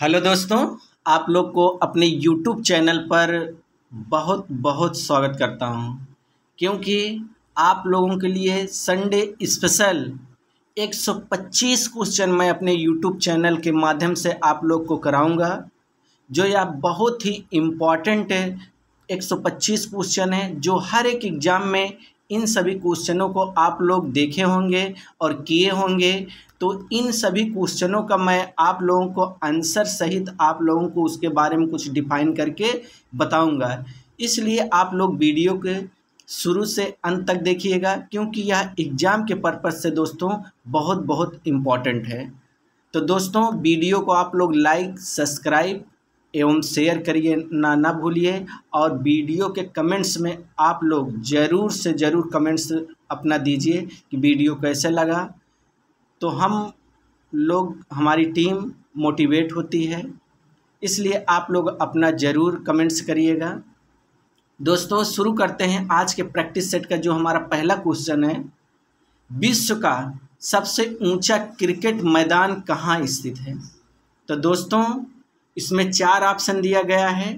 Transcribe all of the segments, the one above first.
Hello दोस्तों, आप लोग को अपने यूट्यूब चैनल पर बहुत बहुत स्वागत करता हूं, क्योंकि आप लोगों के लिए संडे स्पेशल 125 क्वेश्चन मैं अपने यूट्यूब चैनल के माध्यम से आप लोग को कराऊंगा। जो यह बहुत ही इम्पॉर्टेंट 125 क्वेश्चन है, जो हर एक एग्ज़ाम में इन सभी क्वेश्चनों को आप लोग देखे होंगे और किए होंगे। तो इन सभी क्वेश्चनों का मैं आप लोगों को आंसर सहित आप लोगों को उसके बारे में कुछ डिफाइन करके बताऊंगा। इसलिए आप लोग वीडियो के शुरू से अंत तक देखिएगा, क्योंकि यह एग्ज़ाम के पर्पज़ से दोस्तों बहुत बहुत इम्पॉर्टेंट है। तो दोस्तों, वीडियो को आप लोग लाइक, सब्सक्राइब एवं शेयर करिए ना भूलिए। और वीडियो के कमेंट्स में आप लोग ज़रूर से ज़रूर कमेंट्स अपना दीजिए कि वीडियो कैसे लगा। तो हम लोग, हमारी टीम मोटिवेट होती है, इसलिए आप लोग अपना ज़रूर कमेंट्स करिएगा। दोस्तों, शुरू करते हैं आज के प्रैक्टिस सेट का। जो हमारा पहला क्वेश्चन है, विश्व का सबसे ऊंचा क्रिकेट मैदान कहाँ स्थित है? तो दोस्तों, इसमें 4 ऑप्शन दिया गया है।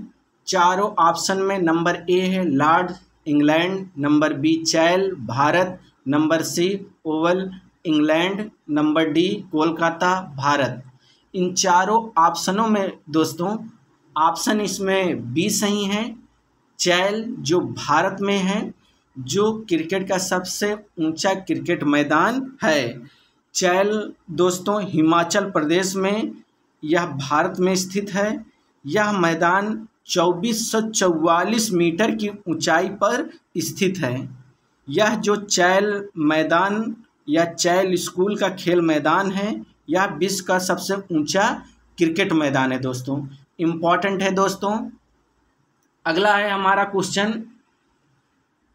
चारों ऑप्शन में नंबर ए है Lord's England, number B Chail Bharat, number C Oval England, number D Kolkata Bharat. इन चारों ऑप्शनों में दोस्तों ऑप्शन इसमें बी सही है। चैल जो भारत में है, जो क्रिकेट का सबसे ऊंचा क्रिकेट मैदान है। चैल दोस्तों हिमाचल प्रदेश में, यह भारत में स्थित है। यह मैदान 2444 मीटर की ऊंचाई पर स्थित है। यह जो चैल मैदान या चैल स्कूल का खेल मैदान है, यह विश्व का सबसे ऊंचा क्रिकेट मैदान है दोस्तों। इम्पॉर्टेंट है दोस्तों। अगला है हमारा क्वेश्चन,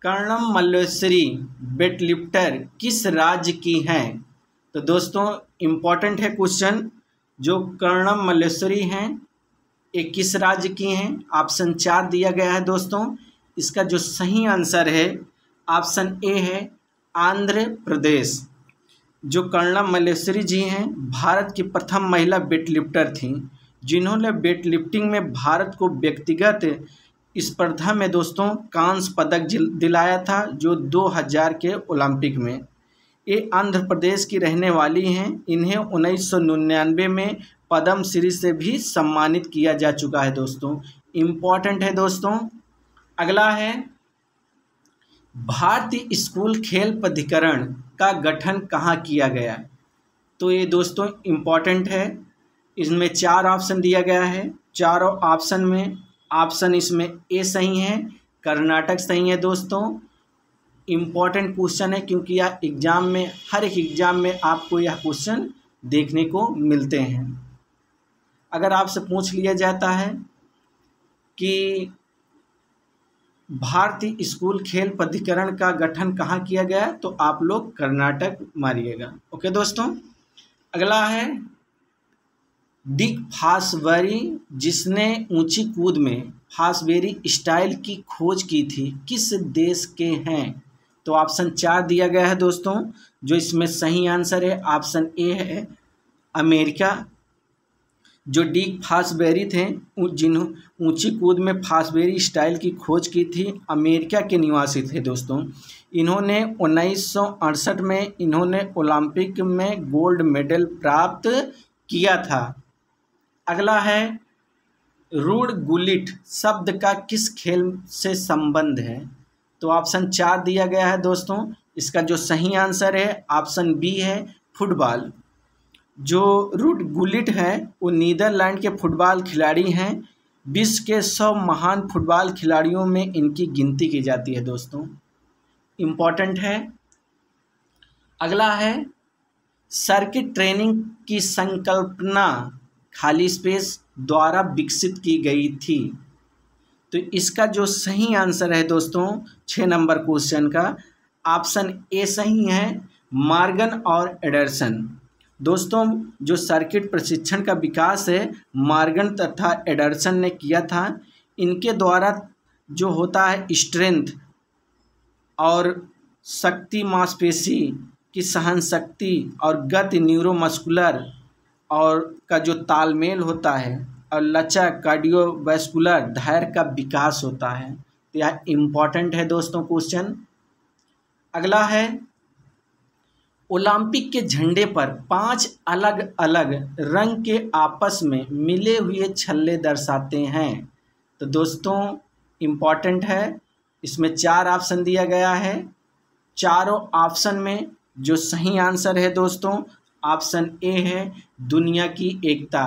कर्णम मल्लेश्वरी वेटलिफ्टर किस राज्य की हैं? तो दोस्तों इम्पॉर्टेंट है क्वेश्चन। जो कर्णम मल्लेश्वरी हैं, ये किस राज्य की हैं? ऑप्शन 4 दिया गया है दोस्तों। इसका जो सही आंसर है ऑप्शन ए है आंध्र प्रदेश। जो कर्णम मल्लेश्वरी जी हैं, भारत की प्रथम महिला वेटलिफ्टर थीं, जिन्होंने वेटलिफ्टिंग में भारत को व्यक्तिगत स्पर्धा में दोस्तों कांस्य पदक दिलाया था, जो 2000 के ओलंपिक में। ये आंध्र प्रदेश की रहने वाली हैं। इन्हें 1999 में पद्म श्री से भी सम्मानित किया जा चुका है दोस्तों। इम्पॉर्टेंट है दोस्तों। अगला है, भारतीय स्कूल खेल प्राधिकरण का गठन कहाँ किया गया? तो ये दोस्तों इम्पॉर्टेंट है। इसमें 4 ऑप्शन दिया गया है। चारों ऑप्शन में ऑप्शन इसमें ए सही है, कर्नाटक सही है दोस्तों। इम्पॉर्टेंट क्वेश्चन है, क्योंकि यह एग्ज़ाम में, हर एक एग्ज़ाम में आपको यह क्वेश्चन देखने को मिलते हैं। अगर आपसे पूछ लिया जाता है कि भारतीय स्कूल खेल प्राधिकरण का गठन कहाँ किया गया, तो आप लोग कर्नाटक मारिएगा। ओके दोस्तों। अगला है, डिक फॉसबरी जिसने ऊंची कूद में फॉसबेरी स्टाइल की खोज की थी, किस देश के हैं? तो ऑप्शन 4 दिया गया है दोस्तों। जो इसमें सही आंसर है ऑप्शन ए है अमेरिका। जो डिक फॉसबेरी थे, जिन्होंने ऊंची कूद में फॉसबेरी स्टाइल की खोज की थी, अमेरिका के निवासी थे दोस्तों। इन्होंने 1968 में इन्होंने ओलंपिक में गोल्ड मेडल प्राप्त किया था। अगला है, रूड गुलिट शब्द का किस खेल से संबंध है? तो ऑप्शन 4 दिया गया है दोस्तों। इसका जो सही आंसर है ऑप्शन बी है फुटबॉल। जो रूड गुलिट है, वो नीदरलैंड के फुटबॉल खिलाड़ी हैं। विश्व के 100 महान फुटबॉल खिलाड़ियों में इनकी गिनती की जाती है दोस्तों। इम्पॉर्टेंट है। अगला है, सर्किट ट्रेनिंग की संकल्पना खाली स्पेस द्वारा विकसित की गई थी। तो इसका जो सही आंसर है दोस्तों 6 नंबर क्वेश्चन का ऑप्शन ए सही है, मॉर्गन और एंडरसन। दोस्तों, जो सर्किट प्रशिक्षण का विकास है, मॉर्गन तथा एंडरसन ने किया था। इनके द्वारा जो होता है स्ट्रेंथ और शक्ति, मांसपेशी की सहन शक्ति और गति न्यूरोमस्कुलर और का जो तालमेल होता है और लचक कार्डियोवैस्कुलर धैर्य का विकास होता है। तो यह इम्पॉर्टेंट है दोस्तों क्वेश्चन। अगला है, ओलंपिक के झंडे पर 5 अलग अलग रंग के आपस में मिले हुए छल्ले दर्शाते हैं। तो दोस्तों इम्पॉर्टेंट है, इसमें 4 ऑप्शन दिया गया है। चारों ऑप्शन में जो सही आंसर है दोस्तों, ऑप्शन ए है दुनिया की एकता।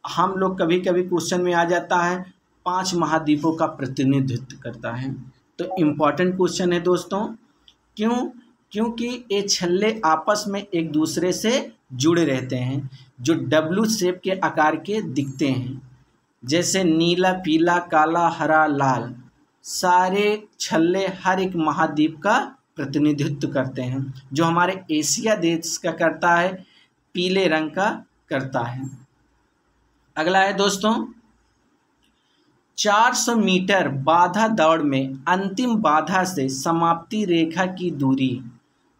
हम लोग कभी कभी क्वेश्चन में आ जाता है 5 महाद्वीपों का प्रतिनिधित्व करता है। तो इम्पॉर्टेंट क्वेश्चन है दोस्तों। क्योंकि ये छल्ले आपस में एक दूसरे से जुड़े रहते हैं, जो डब्लू शेप के आकार के दिखते हैं, जैसे नीला, पीला, काला, हरा, लाल। सारे छल्ले हर एक महाद्वीप का प्रतिनिधित्व करते हैं। जो हमारे एशिया देश का करता है, पीले रंग का करता है। अगला है दोस्तों, 400 मीटर बाधा दौड़ में अंतिम बाधा से समाप्ति रेखा की दूरी।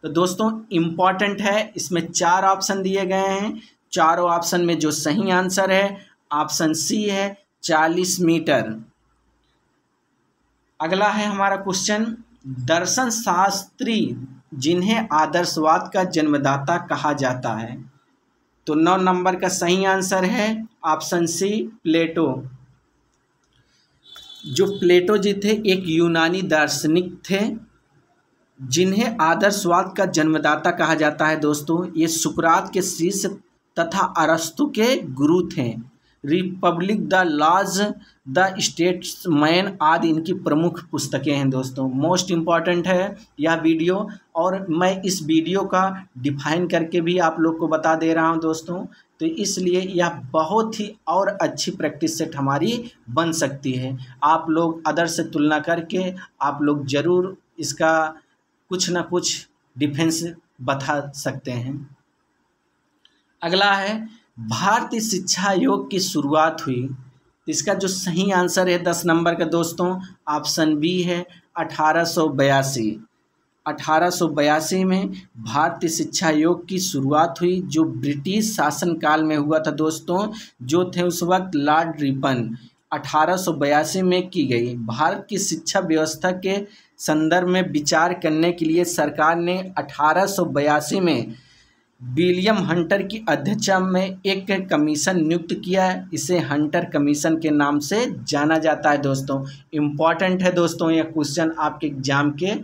तो दोस्तों इम्पॉर्टेंट है, इसमें 4 ऑप्शन दिए गए हैं। चारों ऑप्शन में जो सही आंसर है ऑप्शन सी है 40 मीटर। अगला है हमारा क्वेश्चन, दर्शन शास्त्री जिन्हें आदर्शवाद का जन्मदाता कहा जाता है। तो 9 नंबर का सही आंसर है ऑप्शन सी प्लेटो। जो प्लेटो जी थे एक यूनानी दार्शनिक थे, जिन्हें आदर्शवाद का जन्मदाता कहा जाता है दोस्तों। ये सुकरात के शिष्य तथा अरस्तु के गुरु थे। Republic, the laws, the statesman आदि इनकी प्रमुख पुस्तकें हैं दोस्तों। मोस्ट इम्पॉर्टेंट है यह वीडियो, और मैं इस वीडियो का डिफाइन करके भी आप लोग को बता दे रहा हूं दोस्तों। तो इसलिए यह बहुत ही और अच्छी प्रैक्टिस सेट हमारी बन सकती है। आप लोग अदर से तुलना करके आप लोग ज़रूर इसका कुछ ना कुछ डिफेंस बता सकते हैं। अगला है, भारतीय शिक्षा आयोग की शुरुआत हुई। इसका जो सही आंसर है 10 नंबर का दोस्तों, ऑप्शन बी है 1882। 1882 में भारतीय शिक्षा आयोग की शुरुआत हुई, जो ब्रिटिश शासनकाल में हुआ था दोस्तों। जो थे उस वक्त लॉर्ड रिपन। 1882 में की गई। भारत की शिक्षा व्यवस्था के संदर्भ में विचार करने के लिए सरकार ने 1882 में विलियम हंटर की अध्यक्षता में एक कमीशन नियुक्त किया है। इसे हंटर कमीशन के नाम से जाना जाता है दोस्तों। इम्पॉर्टेंट है दोस्तों यह क्वेश्चन आपके एग्जाम के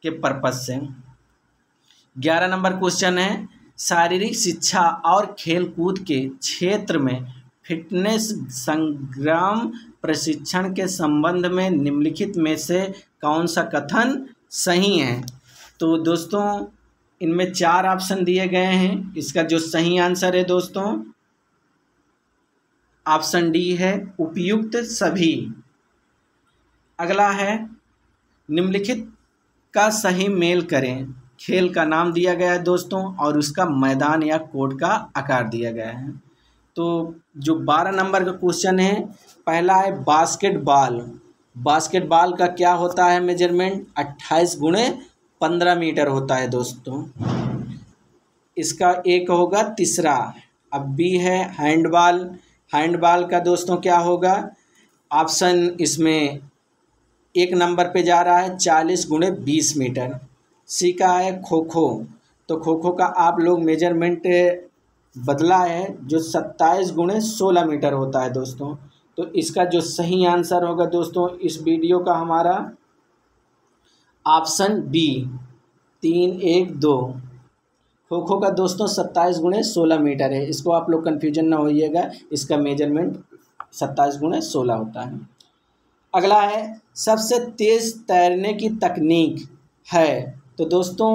पर्पज से। 11 नंबर क्वेश्चन है, शारीरिक शिक्षा और खेलकूद के क्षेत्र में फिटनेस संग्राम प्रशिक्षण के संबंध में निम्नलिखित में से कौन सा कथन सही है। तो दोस्तों इनमें 4 ऑप्शन दिए गए हैं। इसका जो सही आंसर है दोस्तों ऑप्शन डी है उपयुक्त सभी। अगला है, निम्नलिखित का सही मेल करें। खेल का नाम दिया गया है दोस्तों और उसका मैदान या कोर्ट का आकार दिया गया है। तो जो 12 नंबर का क्वेश्चन है, पहला है बास्केटबॉल। बास्केटबॉल का क्या होता है मेजरमेंट? 28 गुणे 15 मीटर होता है दोस्तों। इसका एक होगा तीसरा। अब बी है हैंडबॉल। हैंडबॉल का दोस्तों क्या होगा? ऑप्शन इसमें 1 नंबर पे जा रहा है 40 गुणे 20 मीटर। सी का है खो खो। तो खो खो का आप लोग मेजरमेंट बदला है जो 27 गुणे 16 मीटर होता है दोस्तों। तो इसका जो सही आंसर होगा दोस्तों इस वीडियो का हमारा ऑप्शन बी 3, 1, 2। खो खो का दोस्तों 27 गुणे 16 मीटर है। इसको आप लोग कन्फ्यूजन ना होइएगा, इसका मेजरमेंट 27 गुणे 16 होता है। अगला है सबसे तेज़ तैरने की तकनीक है। तो दोस्तों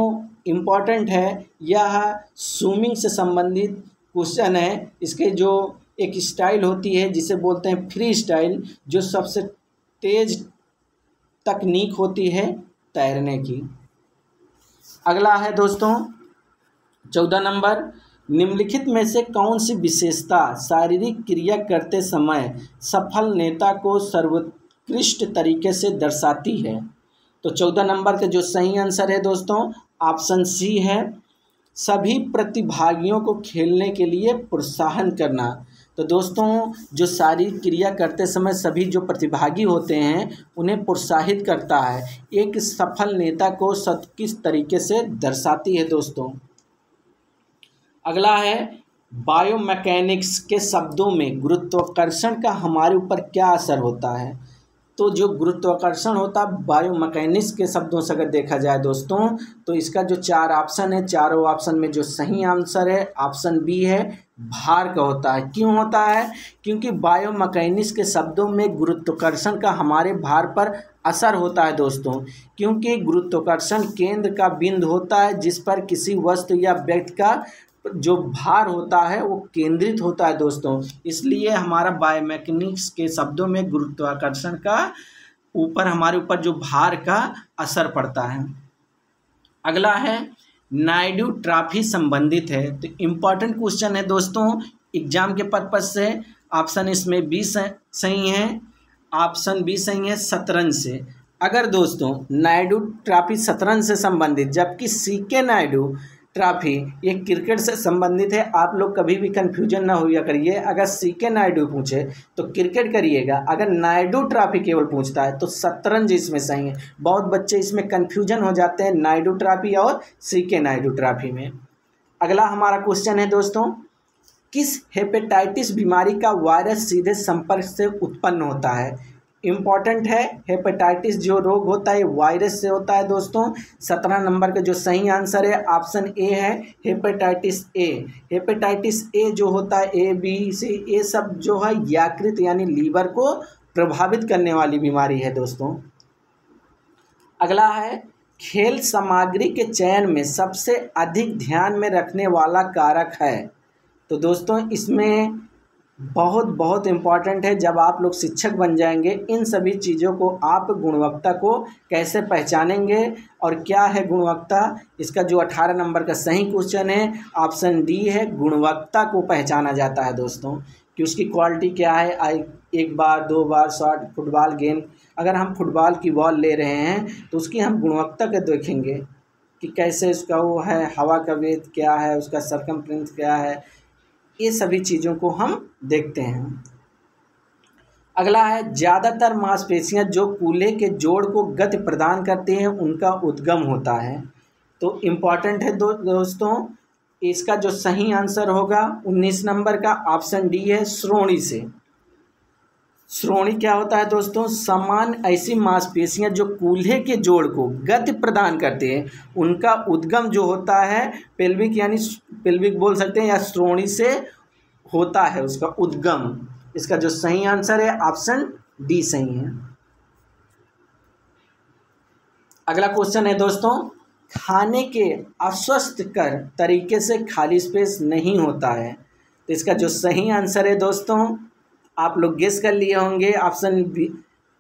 इम्पॉर्टेंट है, यह स्विमिंग से संबंधित क्वेश्चन है। इसके जो एक स्टाइल होती है जिसे बोलते हैं फ्री स्टाइल, जो सबसे तेज तकनीक होती है तैरने की। अगला है दोस्तों 14 नंबर, निम्नलिखित में से कौन सी विशेषता शारीरिक क्रिया करते समय सफल नेता को सर्वोत्कृष्ट तरीके से दर्शाती है। तो 14 नंबर का जो सही आंसर है दोस्तों ऑप्शन सी है सभी प्रतिभागियों को खेलने के लिए प्रोत्साहन करना। तो दोस्तों, जो शारीरिक क्रिया करते समय सभी जो प्रतिभागी होते हैं उन्हें प्रोत्साहित करता है। एक सफल नेता को किस तरीके से दर्शाती है दोस्तों। अगला है बायोमैकेनिक्स के शब्दों में गुरुत्वाकर्षण का हमारे ऊपर क्या असर होता है। तो जो गुरुत्वाकर्षण होता है बायोमैकेनिक्स के शब्दों से अगर देखा जाए दोस्तों, तो इसका जो 4 ऑप्शन है, चारों ऑप्शन में जो सही आंसर है ऑप्शन बी है, भार का होता है। क्यों होता है? क्योंकि बायोमैकेनिक्स के शब्दों में गुरुत्वाकर्षण का हमारे भार पर असर होता है दोस्तों, क्योंकि गुरुत्वाकर्षण केंद्र का बिंदु होता है जिस पर किसी वस्तु या व्यक्ति का जो भार होता है वो केंद्रित होता है दोस्तों। इसलिए हमारा बायोमैकेनिक्स के शब्दों में गुरुत्वाकर्षण का ऊपर हमारे ऊपर जो भार का असर पड़ता है। अगला है नायडू ट्रॉफी संबंधित है। तो इम्पॉर्टेंट क्वेश्चन है दोस्तों एग्जाम के पर्पज से। ऑप्शन इसमें बी सही है, ऑप्शन बी सही है शतरंज से। अगर दोस्तों नायडू ट्रॉफी शतरंज से संबंधित जबकि सीके नायडू ट्रॉफी ये क्रिकेट से संबंधित है, आप लोग कभी भी कंफ्यूजन ना हुआ करिए। अगर सीके नायडू पूछे तो क्रिकेट करिएगा, अगर नायडू ट्रॉफी केवल पूछता है तो शतरंज इसमें सही है। बहुत बच्चे इसमें कंफ्यूजन हो जाते हैं नायडू ट्रॉफी और सीके नायडू ट्रॉफी में। अगला हमारा क्वेश्चन है दोस्तों, किस हेपेटाइटिस बीमारी का वायरस सीधे संपर्क से उत्पन्न होता है। इम्पॉर्टेंट है, हेपेटाइटिस जो रोग होता है वायरस से होता है दोस्तों। 17 नंबर का जो सही आंसर है ऑप्शन ए है, हेपेटाइटिस ए। हेपेटाइटिस ए जो होता है ए बी सी ये सब जो है यकृत यानी लीवर को प्रभावित करने वाली बीमारी है दोस्तों। अगला है खेल सामग्री के चयन में सबसे अधिक ध्यान में रखने वाला कारक है। तो दोस्तों इसमें बहुत इम्पॉर्टेंट है, जब आप लोग शिक्षक बन जाएंगे इन सभी चीज़ों को आप गुणवत्ता को कैसे पहचानेंगे और क्या है गुणवत्ता। इसका जो 18 नंबर का सही क्वेश्चन है ऑप्शन डी है, गुणवत्ता को पहचाना जाता है दोस्तों कि उसकी क्वालिटी क्या है। एक बार 2 बार शॉट फुटबॉल गेंद, अगर हम फुटबॉल की बॉल ले रहे हैं तो उसकी हम गुणवत्ता को देखेंगे कि कैसे उसका वो है, हवा का वेग क्या है, उसका सरकमफ्रेंस क्या है, ये सभी चीज़ों को हम देखते हैं। अगला है ज़्यादातर मांसपेशियां जो कूल्हे के जोड़ को गति प्रदान करती हैं उनका उद्गम होता है। तो इम्पॉर्टेंट है दोस्तों, इसका जो सही आंसर होगा 19 नंबर का ऑप्शन डी है, श्रोणि से। श्रोणि क्या होता है दोस्तों? समान ऐसी मांसपेशियां जो कूल्हे के जोड़ को गति प्रदान करते हैं उनका उद्गम जो होता है पेल्विक यानी पेल्विक बोल सकते हैं या श्रोणि से होता है उसका उद्गम। इसका जो सही आंसर है ऑप्शन डी सही है। अगला क्वेश्चन है दोस्तों, खाने के अस्वस्थकर तरीके से खाली स्पेस नहीं होता है। तो इसका जो सही आंसर है दोस्तों आप लोग गेस कर लिए होंगे, ऑप्शन बी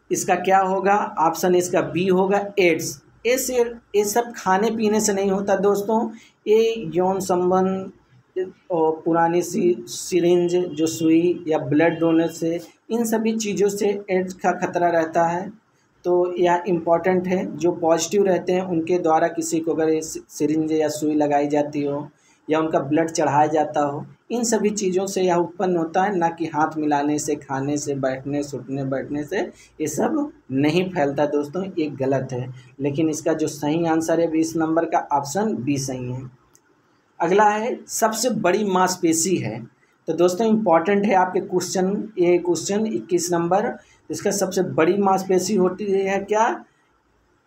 इसका क्या होगा, ऑप्शन इसका बी होगा एड्स। ये सब खाने पीने से नहीं होता दोस्तों, ये यौन संबंध और पुरानी सिरिंज जो सुई या ब्लड डोनर से, इन सभी चीज़ों से एड्स का खतरा रहता है। तो यह इम्पॉर्टेंट है, जो पॉजिटिव रहते हैं उनके द्वारा किसी को अगर सिरिंज या सुई लगाई जाती हो या उनका ब्लड चढ़ाया जाता हो, इन सभी चीज़ों से यह उत्पन्न होता है, ना कि हाथ मिलाने से, खाने से, बैठने उठने बैठने से ये सब नहीं फैलता दोस्तों, ये गलत है। लेकिन इसका जो सही आंसर है 20 नंबर का ऑप्शन बी सही है। अगला है सबसे बड़ी मांसपेशी है। तो दोस्तों इम्पॉर्टेंट है आपके क्वेश्चन, ये क्वेश्चन 21 नंबर, इसका सबसे बड़ी मांसपेशी होती है क्या,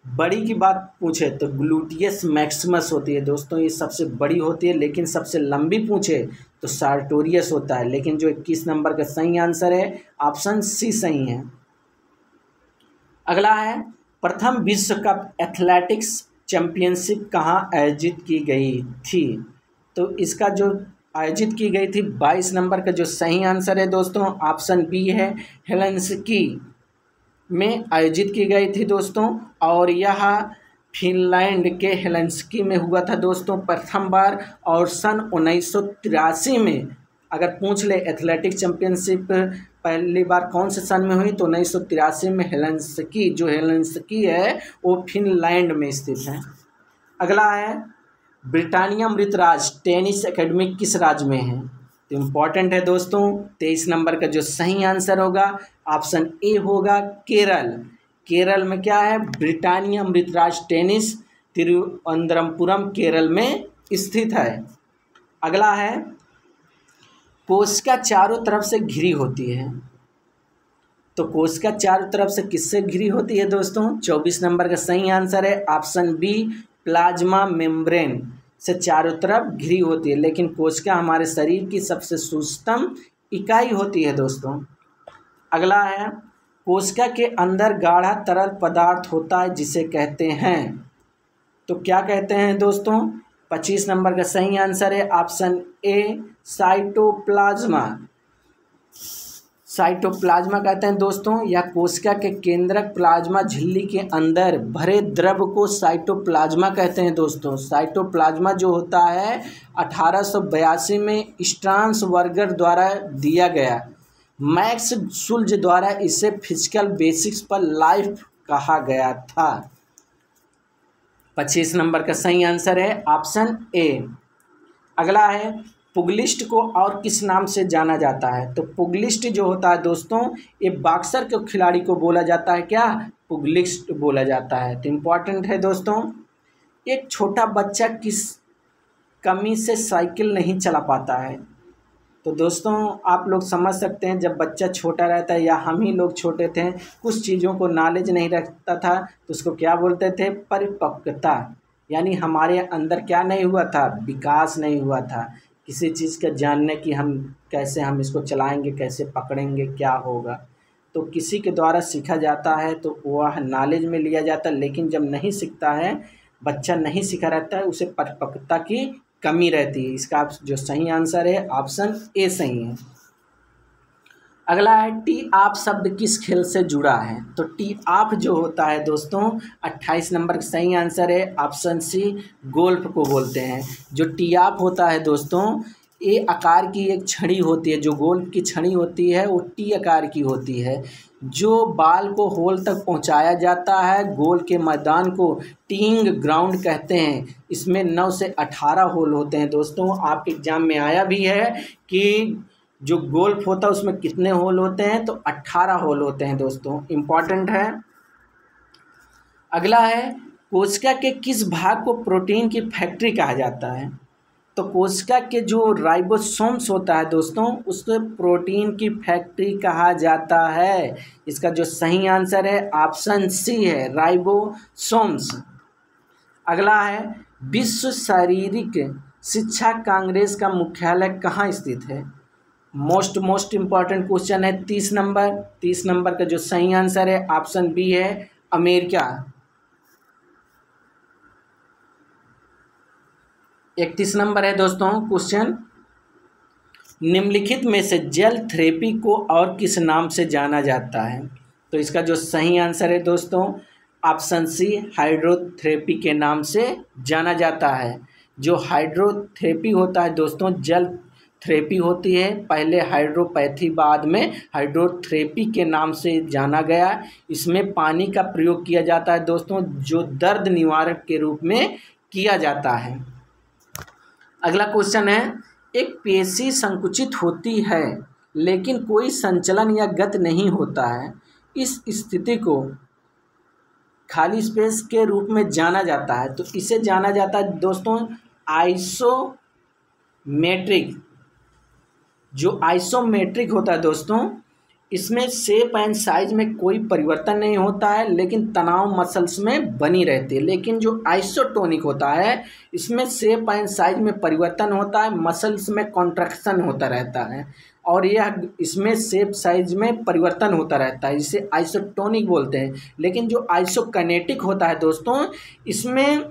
बड़ी की बात पूछे तो ग्लूटियस मैक्सिमस होती है दोस्तों, ये सबसे बड़ी होती है। लेकिन सबसे लंबी पूछे तो सार्टोरियस होता है। लेकिन जो 21 नंबर का सही आंसर है ऑप्शन सी सही है। अगला है प्रथम विश्व कप एथलेटिक्स चैंपियनशिप कहाँ आयोजित की गई थी। तो इसका जो आयोजित की गई थी 22 नंबर का जो सही आंसर है दोस्तों ऑप्शन बी है, हेलसिंकी में आयोजित की गई थी दोस्तों। और यह फिनलैंड के हेलसिंकी में हुआ था दोस्तों प्रथम बार। और सन 1983 में अगर पूछ ले एथलेटिक चैंपियनशिप पहली बार कौन से सन में हुई, तो 1983 में हेलसिंकी है वो फिनलैंड में स्थित है। अगला है ब्रिटानिया मृतराज टेनिस एकेडमी किस राज्य में है? तो इम्पॉर्टेंट है दोस्तों, 23 नंबर का जो सही आंसर होगा ऑप्शन ए होगा केरल। केरल में क्या है? ब्रिटानिया मृतराज टेनिस तिरुवनंतपुरम केरल में स्थित है। अगला है, कोशिका चारों तरफ से घिरी होती है। तो कोशिका चारों तरफ से किससे घिरी होती है दोस्तों? 24 नंबर का सही आंसर है ऑप्शन बी, प्लाज्मा मेम्ब्रेन से चारों तरफ घिरी होती है। लेकिन कोशिका हमारे शरीर की सबसे सूक्ष्म इकाई होती है दोस्तों। अगला है, कोशिका के अंदर गाढ़ा तरल पदार्थ होता है जिसे कहते हैं, तो क्या कहते हैं दोस्तों? 25 नंबर का सही आंसर है ऑप्शन ए, साइटोप्लाज्मा। साइटोप्लाज्मा कहते हैं दोस्तों, या कोशिका के केंद्रक प्लाज्मा झिल्ली के अंदर भरे द्रव को साइटोप्लाज्मा कहते हैं दोस्तों। साइटोप्लाज्मा जो होता है 1882 में स्ट्रासबर्गर द्वारा दिया गया। मैक्स शुल्ज द्वारा इसे फिजिकल बेसिक्स पर लाइफ कहा गया था। 25 नंबर का सही आंसर है ऑप्शन ए। अगला है, पुगलिस्ट को और किस नाम से जाना जाता है? तो पुगलिस्ट जो होता है दोस्तों, ये बॉक्सर के खिलाड़ी को बोला जाता है, क्या? पुगलिस्ट बोला जाता है। तो इम्पॉर्टेंट है दोस्तों, एक छोटा बच्चा किस कमी से साइकिल नहीं चला पाता है? तो दोस्तों आप लोग समझ सकते हैं, जब बच्चा छोटा रहता है या हम ही लोग छोटे थे, कुछ चीज़ों को नॉलेज नहीं रखता था, तो उसको क्या बोलते थे? परिपक्वता। यानी हमारे अंदर क्या नहीं हुआ था? विकास नहीं हुआ था किसी चीज़ का जानने की, हम कैसे हम इसको चलाएंगे, कैसे पकड़ेंगे, क्या होगा। तो किसी के द्वारा सीखा जाता है तो वह नॉलेज में लिया जाता है। लेकिन जब नहीं सीखता है, बच्चा नहीं सीखा रहता है, उसे परिपक्वता की कमी रहती है। इसका जो सही आंसर है ऑप्शन ए सही है। अगला है, टी आप शब्द किस खेल से जुड़ा है? तो टी आप जो होता है दोस्तों, 28 नंबर का सही आंसर है ऑप्शन सी, गोल्फ को बोलते हैं। जो टी आप होता है दोस्तों, ए आकार की एक छड़ी होती है। जो गोल्फ की छड़ी होती है वो टी आकार की होती है। जो बाल को होल तक पहुंचाया जाता है, गोल के मैदान को टीइंग ग्राउंड कहते हैं। इसमें 9 से 18 होल होते हैं दोस्तों। आपके एग्जाम में आया भी है कि जो गोल्फ होता है उसमें कितने होल होते हैं? तो 18 होल होते हैं दोस्तों। इम्पॉर्टेंट है। अगला है, कोशिका के किस भाग को प्रोटीन की फैक्ट्री कहा जाता है? तो कोशिका के जो राइबोसोम्स होता है दोस्तों, उसको प्रोटीन की फैक्ट्री कहा जाता है। इसका जो सही आंसर है ऑप्शन सी है, राइबोसोम्स। अगला है, विश्व शारीरिक शिक्षा कांग्रेस का मुख्यालय कहाँ स्थित है? मोस्ट इम्पॉर्टेंट क्वेश्चन है। 30 नंबर का जो सही आंसर है ऑप्शन बी है, अमेरिका। 31 नंबर है दोस्तों क्वेश्चन, निम्नलिखित में से जेल थेरेपी को और किस नाम से जाना जाता है? तो इसका जो सही आंसर है दोस्तों ऑप्शन सी, हाइड्रोथेरेपी के नाम से जाना जाता है। जो हाइड्रोथेरेपी होता है दोस्तों, जेल थेरेपी होती है। पहले हाइड्रोपैथी, बाद में हाइड्रोथेरेपी के नाम से जाना गया। इसमें पानी का प्रयोग किया जाता है दोस्तों, जो दर्द निवारक के रूप में किया जाता है। अगला क्वेश्चन है, एक पेशी संकुचित होती है लेकिन कोई संचलन या गति नहीं होता है, इस स्थिति को खाली स्पेस के रूप में जाना जाता है। तो इसे जाना जाता है दोस्तों आइसोमेट्रिक। जो आइसोमेट्रिक होता है दोस्तों, इसमें शेप एंड साइज में कोई परिवर्तन नहीं होता है, लेकिन तनाव मसल्स में बनी रहती है। लेकिन जो आइसोटोनिक होता है, इसमें शेप एंड साइज में परिवर्तन होता है, मसल्स में कॉन्ट्रैक्शन होता रहता है, और यह इसमें शेप साइज में परिवर्तन होता रहता है, इसे आइसोटोनिक बोलते हैं। लेकिन जो आइसोकाइनेटिक होता है दोस्तों, इसमें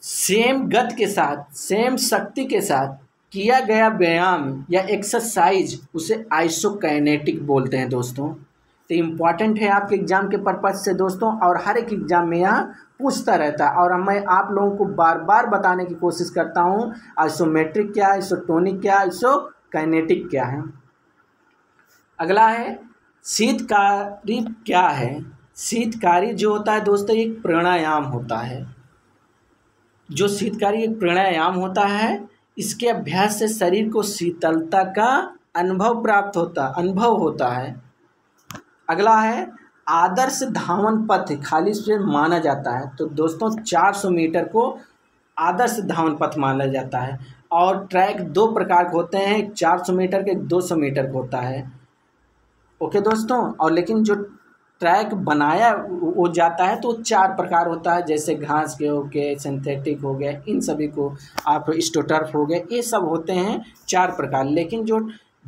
सेम गति के साथ, सेम शक्ति के साथ किया गया व्यायाम या एक्सरसाइज, उसे आइसोकाइनेटिक बोलते हैं दोस्तों। तो इम्पॉर्टेंट है आपके एग्जाम के पर्पज से दोस्तों, और हर एक एग्जाम में यह पूछता रहता है। और मैं आप लोगों को बार बार बताने की कोशिश करता हूँ, आइसोमेट्रिक क्या है, आइसोटोनिक क्या है, आइसोकाइनेटिक क्या है। अगला है, शीतकारी क्या है? शीतकारी जो होता है दोस्तों, एक प्राणायाम होता है जो शीतकारी एक प्राणायाम होता है, इसके अभ्यास से शरीर को शीतलता का अनुभव होता है। अगला है आदर्श धावन पथ खाली स्पेस माना जाता है। तो दोस्तों 400 मीटर को आदर्श धावन पथ माना जाता है। और ट्रैक दो प्रकार के होते हैं, एक 400 मीटर के, एक 200 मीटर का होता है। ओके दोस्तों, और लेकिन जो ट्रैक बनाया वो जाता है तो 4 प्रकार होता है, जैसे घास के हो गए, सिंथेटिक हो गए, इन सभी को आप स्टोटर्फ हो गए, ये सब होते हैं 4 प्रकार। लेकिन जो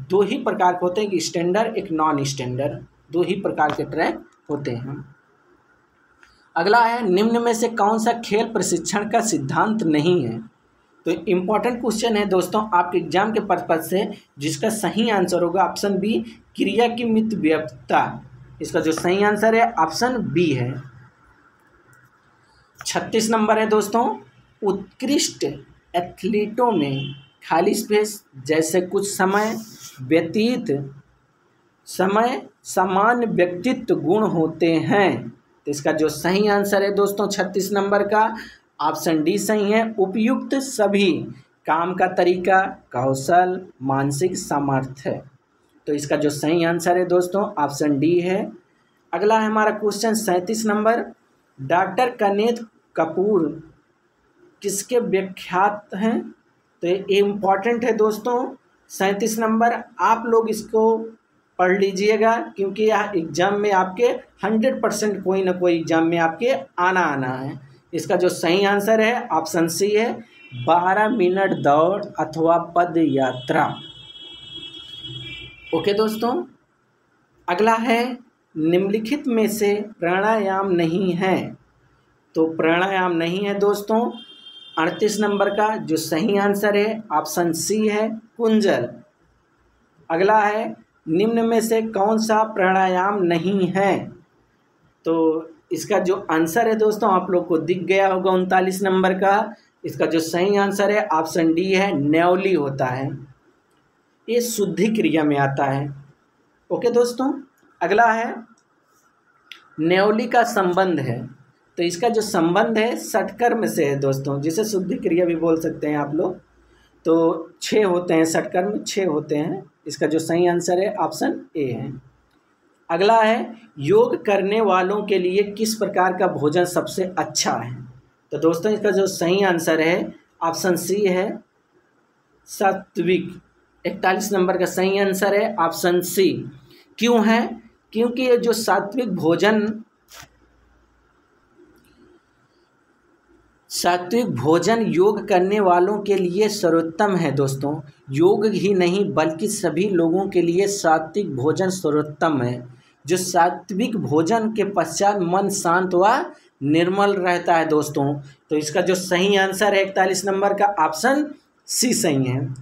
2 ही प्रकार के होते हैं, एक स्टैंडर्ड एक नॉन स्टैंडर्ड, 2 ही प्रकार के ट्रैक होते हैं। अगला है निम्न में से कौन सा खेल प्रशिक्षण का सिद्धांत नहीं है। तो इम्पॉर्टेंट क्वेश्चन है दोस्तों आपके एग्जाम के पर्पज से, जिसका सही आंसर होगा ऑप्शन बी, क्रिया की मित व्याप्तता। इसका जो सही आंसर है ऑप्शन बी है। 36 नंबर है दोस्तों, उत्कृष्ट एथलीटों में खाली स्पेस जैसे कुछ समय व्यतीत समय सामान्य व्यक्तित्व गुण होते हैं। तो इसका जो सही आंसर है दोस्तों 36 नंबर का ऑप्शन डी सही है। उपयुक्त सभी काम का तरीका, कौशल, मानसिक सामर्थ्य। तो इसका जो सही आंसर है दोस्तों ऑप्शन डी है। अगला है हमारा क्वेश्चन 37 नंबर, डॉक्टर कनेत कपूर किसके व्याख्यात हैं। तो ये इम्पॉर्टेंट है दोस्तों 37 नंबर, आप लोग इसको पढ़ लीजिएगा, क्योंकि यह एग्जाम में आपके 100% कोई ना कोई एग्जाम में आपके आना है। इसका जो सही आंसर है ऑप्शन सी है, 12 मिनट दौड़ अथवा पद यात्रा। ओके दोस्तों, अगला है निम्नलिखित में से प्राणायाम नहीं है। तो प्राणायाम नहीं है दोस्तों 38 नंबर का जो सही आंसर है ऑप्शन सी है, कुंजल। अगला है निम्न में से कौन सा प्राणायाम नहीं है। तो इसका जो आंसर है दोस्तों आप लोग को दिख गया होगा 39 नंबर का। इसका जो सही आंसर है ऑप्शन डी है, न्यौली होता है, ये शुद्धि क्रिया में आता है। ओके दोस्तों, अगला है न्यौली का संबंध है। तो इसका जो संबंध है षटकर्म से है दोस्तों, जिसे शुद्धि क्रिया भी बोल सकते हैं आप लोग। तो 6 होते हैं षटकर्म, 6 होते हैं। इसका जो सही आंसर है ऑप्शन ए है। अगला है योग करने वालों के लिए किस प्रकार का भोजन सबसे अच्छा है। तो दोस्तों इसका जो सही आंसर है ऑप्शन सी है, सात्विक। 41 नंबर का सही आंसर है ऑप्शन सी। क्यों है? क्योंकि ये जो सात्विक भोजन योग करने वालों के लिए सर्वोत्तम है दोस्तों। योग ही नहीं बल्कि सभी लोगों के लिए सात्विक भोजन सर्वोत्तम है। जो सात्विक भोजन के पश्चात मन शांत व निर्मल रहता है दोस्तों। तो इसका जो सही आंसर है 41 नंबर का ऑप्शन सी सही है।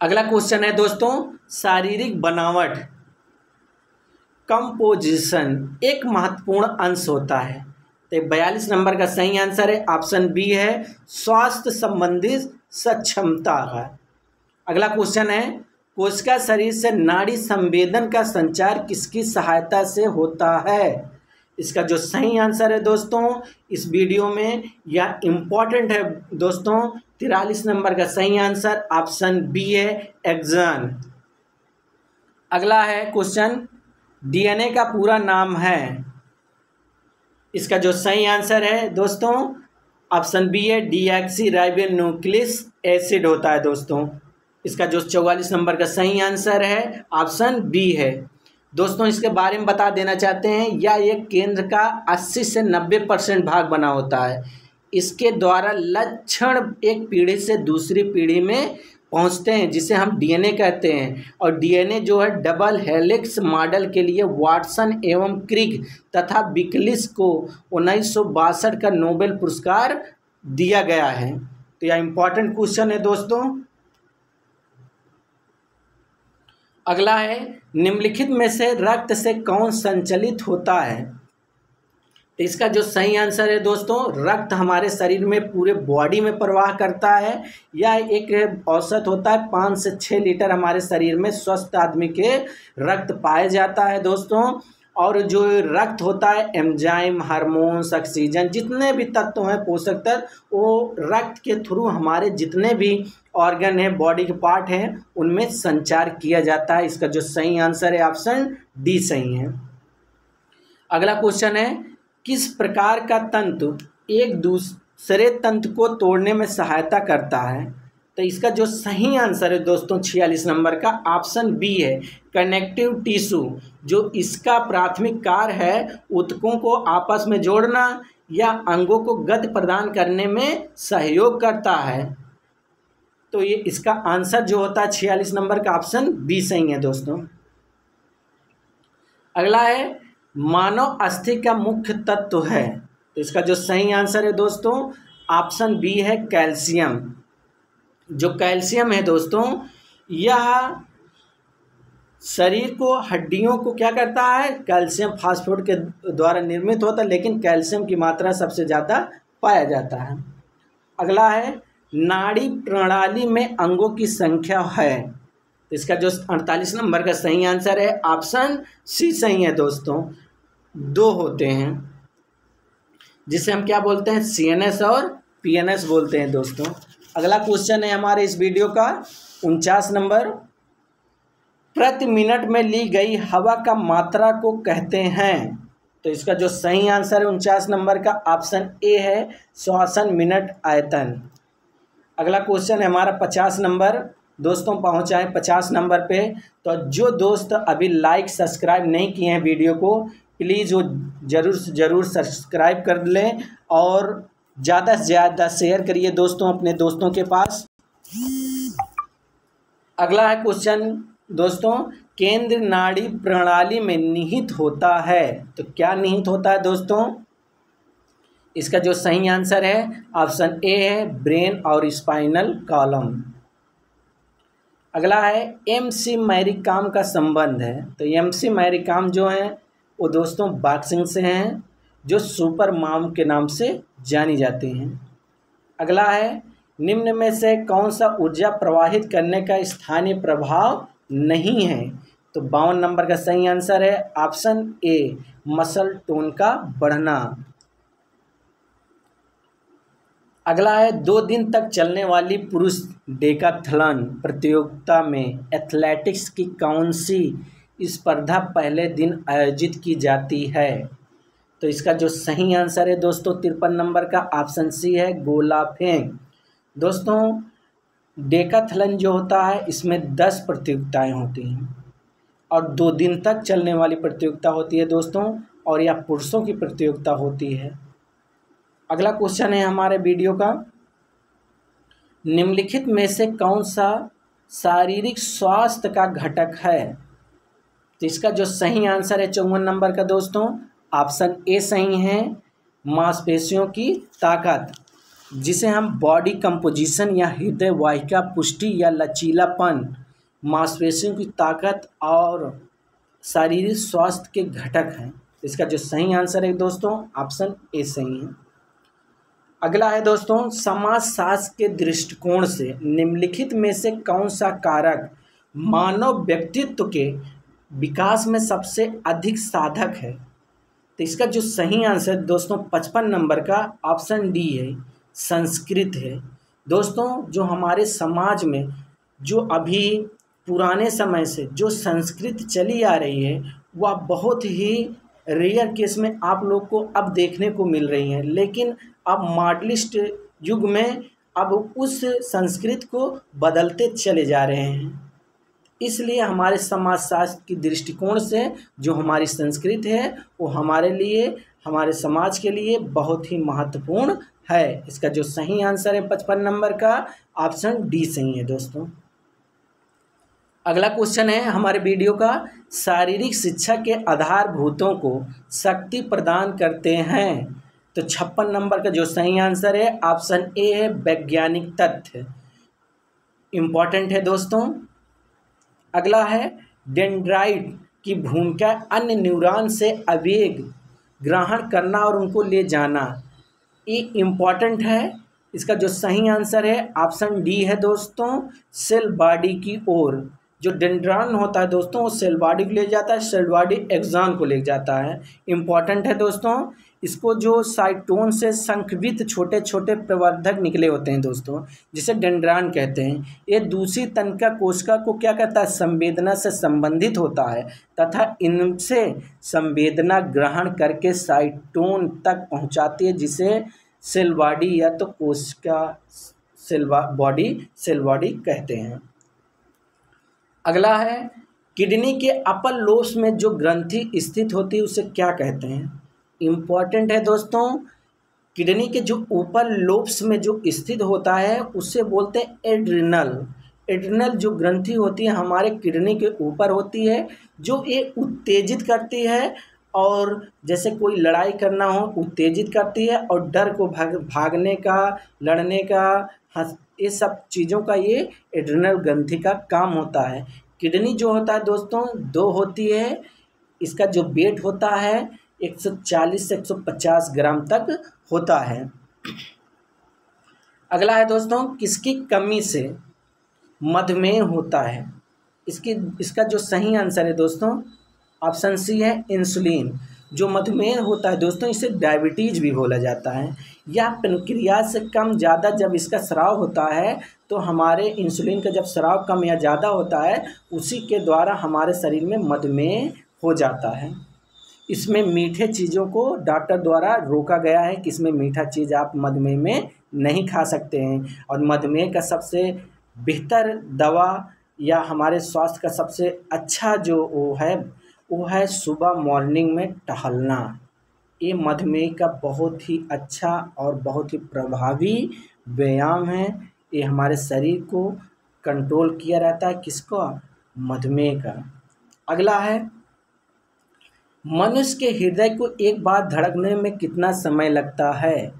अगला क्वेश्चन है दोस्तों, शारीरिक बनावट कंपोजिशन एक महत्वपूर्ण अंश होता है। तो 42 नंबर का सही आंसर है ऑप्शन बी है, स्वास्थ्य संबंधित सक्षमता है। अगला क्वेश्चन है, कोशिका शरीर से नाड़ी संवेदन का संचार किसकी सहायता से होता है। इसका जो सही आंसर है दोस्तों इस वीडियो में यह इम्पॉर्टेंट है दोस्तों, 43 नंबर का सही आंसर ऑप्शन बी है, एक्सॉन। अगला है क्वेश्चन, डीएनए का पूरा नाम है। इसका जो सही आंसर है दोस्तों ऑप्शन बी है, डीऑक्सी राइबो न्यूक्लिक एसिड होता है दोस्तों। इसका जो 44 नंबर का सही आंसर है ऑप्शन बी है। दोस्तों इसके बारे में बता देना चाहते हैं, यह एक केंद्र का 80 से 90% भाग बना होता है। इसके द्वारा लक्षण एक पीढ़ी से दूसरी पीढ़ी में पहुंचते हैं, जिसे हम डीएनए कहते हैं। और डीएनए जो है डबल हेलिक्स मॉडल के लिए वाटसन एवं क्रिक तथा बिकलिस को 1962 का नोबेल पुरस्कार दिया गया है। तो यह इम्पॉर्टेंट क्वेश्चन है दोस्तों। अगला है, निम्नलिखित में से रक्त से कौन संचलित होता है। तो इसका जो सही आंसर है दोस्तों, रक्त हमारे शरीर में पूरे बॉडी में प्रवाह करता है। यह एक औसत होता है 5 से 6 लीटर हमारे शरीर में स्वस्थ आदमी के रक्त पाया जाता है दोस्तों। और जो रक्त होता है, एंजाइम, हार्मोन्स, ऑक्सीजन, जितने भी तत्व हैं पोषक तत्व, वो रक्त के थ्रू हमारे जितने भी ऑर्गन है, बॉडी के पार्ट हैं, उनमें संचार किया जाता है। इसका जो सही आंसर है ऑप्शन डी सही है। अगला क्वेश्चन है, किस प्रकार का तंतु एक दूसरे तंतु को तोड़ने में सहायता करता है? तो इसका जो सही आंसर है दोस्तों 46 नंबर का ऑप्शन बी है, कनेक्टिव टिश्यू। जो इसका प्राथमिक कार्य है ऊतकों को आपस में जोड़ना या अंगों को गति प्रदान करने में सहयोग करता है। तो ये इसका आंसर जो होता है 46 नंबर का ऑप्शन बी सही है दोस्तों। अगला है, मानव अस्थि का मुख्य तत्व है। तो इसका जो सही आंसर है दोस्तों ऑप्शन बी है, कैल्शियम। जो कैल्शियम है दोस्तों, यह शरीर को, हड्डियों को क्या करता है, कैल्शियम फास्फेट के द्वारा निर्मित होता है, लेकिन कैल्शियम की मात्रा सबसे ज़्यादा पाया जाता है। अगला है, नाड़ी प्रणाली में अंगों की संख्या है। इसका जो 48 नंबर का सही आंसर है ऑप्शन सी सही है दोस्तों, 2 होते हैं, जिसे हम क्या बोलते हैं, CNS और PNS बोलते हैं दोस्तों। अगला क्वेश्चन है हमारे इस वीडियो का 49 नंबर, प्रति मिनट में ली गई हवा का मात्रा को कहते हैं। तो इसका जो सही आंसर है 49 नंबर का ऑप्शन ए है, श्वसन मिनट आयतन। अगला क्वेश्चन है हमारा 50 नंबर, दोस्तों पहुंचा है 50 नंबर पे। तो जो दोस्त अभी लाइक सब्सक्राइब नहीं किए हैं वीडियो को, प्लीज़ वो ज़रूर से ज़रूर सब्सक्राइब कर लें और ज़्यादा से ज़्यादा शेयर करिए दोस्तों अपने दोस्तों के पास। अगला है क्वेश्चन दोस्तों, केंद्र नाड़ी प्रणाली में निहित होता है। तो क्या निहित होता है दोस्तों? इसका जो सही आंसर है ऑप्शन ए है, ब्रेन और स्पाइनल कॉलम। अगला है, MC मैरी कॉम का संबंध है। तो MC मैरी कॉम जो है वो दोस्तों बॉक्सिंग से हैं, जो सुपर मॉम के नाम से जानी जाती हैं। अगला है, निम्न में से कौन सा ऊर्जा प्रवाहित करने का स्थानीय प्रभाव नहीं है? तो 52 नंबर का सही आंसर है ऑप्शन ए, मसल टोन का बढ़ना। अगला है, 2 दिन तक चलने वाली पुरुष डेकाथलॉन प्रतियोगिता में एथलेटिक्स की कौन सी स्पर्धा पहले दिन आयोजित की जाती है? तो इसका जो सही आंसर है दोस्तों 53 नंबर का ऑप्शन सी है, गोला फेंक। दोस्तों डेकाथलॉन जो होता है इसमें 10 प्रतियोगिताएं होती हैं और 2 दिन तक चलने वाली प्रतियोगिता होती है दोस्तों, और यह पुरुषों की प्रतियोगिता होती है। अगला क्वेश्चन है हमारे वीडियो का, निम्नलिखित में से कौन सा शारीरिक स्वास्थ्य का घटक है? तो इसका जो सही आंसर है 54 नंबर का दोस्तों ऑप्शन ए सही है, मांसपेशियों की ताकत, जिसे हम बॉडी कंपोजिशन या हृदय वाहिका पुष्टि या लचीलापन, मांसपेशियों की ताकत और शारीरिक स्वास्थ्य के घटक हैं। इसका जो सही आंसर है दोस्तों ऑप्शन ए सही है। अगला है दोस्तों, समाजशास्त्र के दृष्टिकोण से निम्नलिखित में से कौन सा कारक मानव व्यक्तित्व के विकास में सबसे अधिक साधक है? तो इसका जो सही आंसर दोस्तों 55 नंबर का ऑप्शन डी है, संस्कृत है। दोस्तों जो हमारे समाज में जो अभी पुराने समय से जो संस्कृत चली आ रही है वह बहुत ही रेयर केस में आप लोग को अब देखने को मिल रही है, लेकिन अब मॉडर्निस्ट युग में अब उस संस्कृत को बदलते चले जा रहे हैं। इसलिए हमारे समाजशास्त्र की दृष्टिकोण से जो हमारी संस्कृत है वो हमारे लिए, हमारे समाज के लिए बहुत ही महत्वपूर्ण है। इसका जो सही आंसर है 55 नंबर का ऑप्शन डी सही है दोस्तों। अगला क्वेश्चन है हमारे वीडियो का, शारीरिक शिक्षा के आधारभूतों को शक्ति प्रदान करते हैं। तो 56 नंबर का जो सही आंसर है ऑप्शन ए है, वैज्ञानिक तथ्य। इम्पॉर्टेंट है दोस्तों। अगला है, डेंड्राइट की भूमिका अन्य न्यूरॉन से आवेग ग्रहण करना और उनको ले जाना, ये इम्पॉर्टेंट है। इसका जो सही आंसर है ऑप्शन डी है दोस्तों, सेल बॉडी की ओर। जो डेंड्रान होता है दोस्तों वो सेल बॉडी को ले जाता है, सेल बॉडी एक्सॉन को ले जाता है। इम्पॉर्टेंट है दोस्तों, इसको जो साइटोन से संक्रमित छोटे छोटे प्रवर्धक निकले होते हैं दोस्तों, जिसे डेंड्रान कहते हैं। ये दूसरी तंत्रिका कोशिका को क्या कहता है, संवेदना से संबंधित होता है तथा इनसे संवेदना ग्रहण करके साइटोन तक पहुंचाती है, जिसे सेल बॉडी या तो कोशिका सेल बॉडी कहते हैं। अगला है किडनी के अपर लोब्स में जो ग्रंथि स्थित होती है उसे क्या कहते हैं। इम्पॉर्टेंट है दोस्तों, किडनी के जो ऊपर लोब्स में जो स्थित होता है उससे बोलते हैं एड्रिनल। एड्रिनल जो ग्रंथि होती है हमारे किडनी के ऊपर होती है, जो ये उत्तेजित करती है और जैसे कोई लड़ाई करना हो उत्तेजित करती है, और डर को भागने का, लड़ने का, ये सब चीज़ों का ये एड्रिनल ग्रंथि का काम होता है। किडनी जो होता है दोस्तों दो होती है, इसका जो वेट होता है 140 से 150 ग्राम तक होता है। अगला है दोस्तों, किसकी कमी से मधुमेह होता है। इसका जो सही आंसर है दोस्तों ऑप्शन सी है इंसुलिन। जो मधुमेह होता है दोस्तों इसे डायबिटीज़ भी बोला जाता है। यह प्रक्रिया से कम ज़्यादा जब इसका स्राव होता है तो हमारे इंसुलिन का जब स्राव कम या ज़्यादा होता है उसी के द्वारा हमारे शरीर में मधुमेह हो जाता है। इसमें मीठे चीज़ों को डॉक्टर द्वारा रोका गया है कि इसमें मीठा चीज़ आप मधुमेह में नहीं खा सकते हैं। और मधुमेह का सबसे बेहतर दवा या हमारे स्वास्थ्य का सबसे अच्छा जो वो है सुबह मॉर्निंग में टहलना। ये मधुमेह का बहुत ही अच्छा और बहुत ही प्रभावी व्यायाम है। ये हमारे शरीर को कंट्रोल किया रहता है, किसको, मधुमेह का। अगला है मनुष्य के हृदय को एक बार धड़कने में कितना समय लगता है।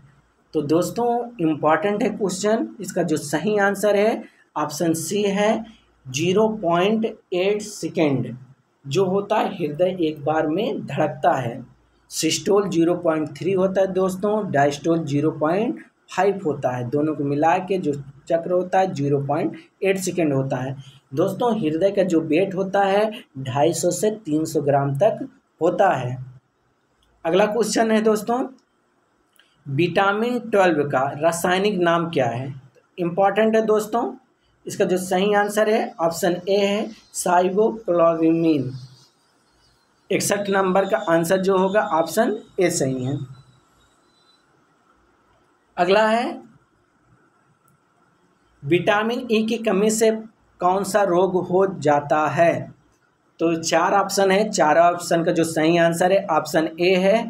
तो दोस्तों इम्पॉर्टेंट है क्वेश्चन, इसका जो सही आंसर है ऑप्शन सी है 0.8 सेकेंड जो होता है हृदय एक बार में धड़कता है। सिस्टोल 0.3 होता है दोस्तों, डायस्टोल 0.5 होता है। दोनों को मिला के जो चक्र होता है 0.8 सेकेंड होता है। दोस्तों हृदय का जो वेट होता है 250 से 300 ग्राम तक होता है। अगला क्वेश्चन है दोस्तों, विटामिन 12 का रासायनिक नाम क्या है। इम्पॉर्टेंट है दोस्तों, इसका जो सही आंसर है ऑप्शन ए है साइबोफ्लाविन। 61 नंबर का आंसर जो होगा ऑप्शन ए सही है। अगला है विटामिन ई की कमी से कौन सा रोग हो जाता है। तो 4 ऑप्शन है, 4 ऑप्शन का जो सही आंसर है ऑप्शन ए है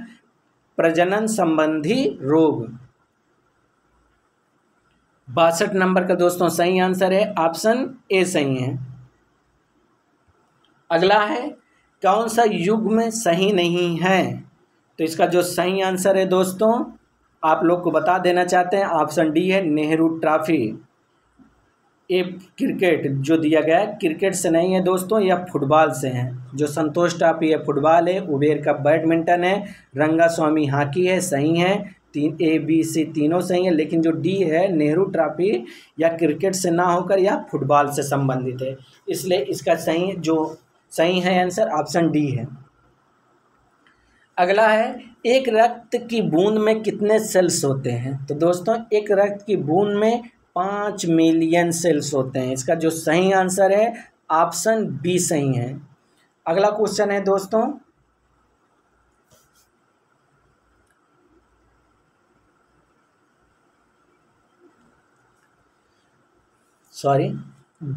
प्रजनन संबंधी रोग। 62 नंबर का दोस्तों सही आंसर है ऑप्शन ए सही है। अगला है कौन सा युग्म सही नहीं है। तो इसका जो सही आंसर है दोस्तों आप लोग को बता देना चाहते हैं ऑप्शन डी है नेहरू ट्रॉफी। ये क्रिकेट जो दिया गया है क्रिकेट से नहीं है दोस्तों, यह फुटबॉल से है। जो संतोष ट्रॉफी है फुटबॉल है, उबेर कप बैडमिंटन है, रंगास्वामी हॉकी है, सही है। 3 A B C तीनों सही है, लेकिन जो डी है नेहरू ट्रॉफी या क्रिकेट से ना होकर यह फुटबॉल से संबंधित है, इसलिए इसका सही है आंसर ऑप्शन डी है। अगला है एक रक्त की बूंद में कितने सेल्स होते हैं। तो दोस्तों एक रक्त की बूंद में 5 मिलियन सेल्स होते हैं। इसका जो सही आंसर है ऑप्शन बी सही है। अगला क्वेश्चन है दोस्तों,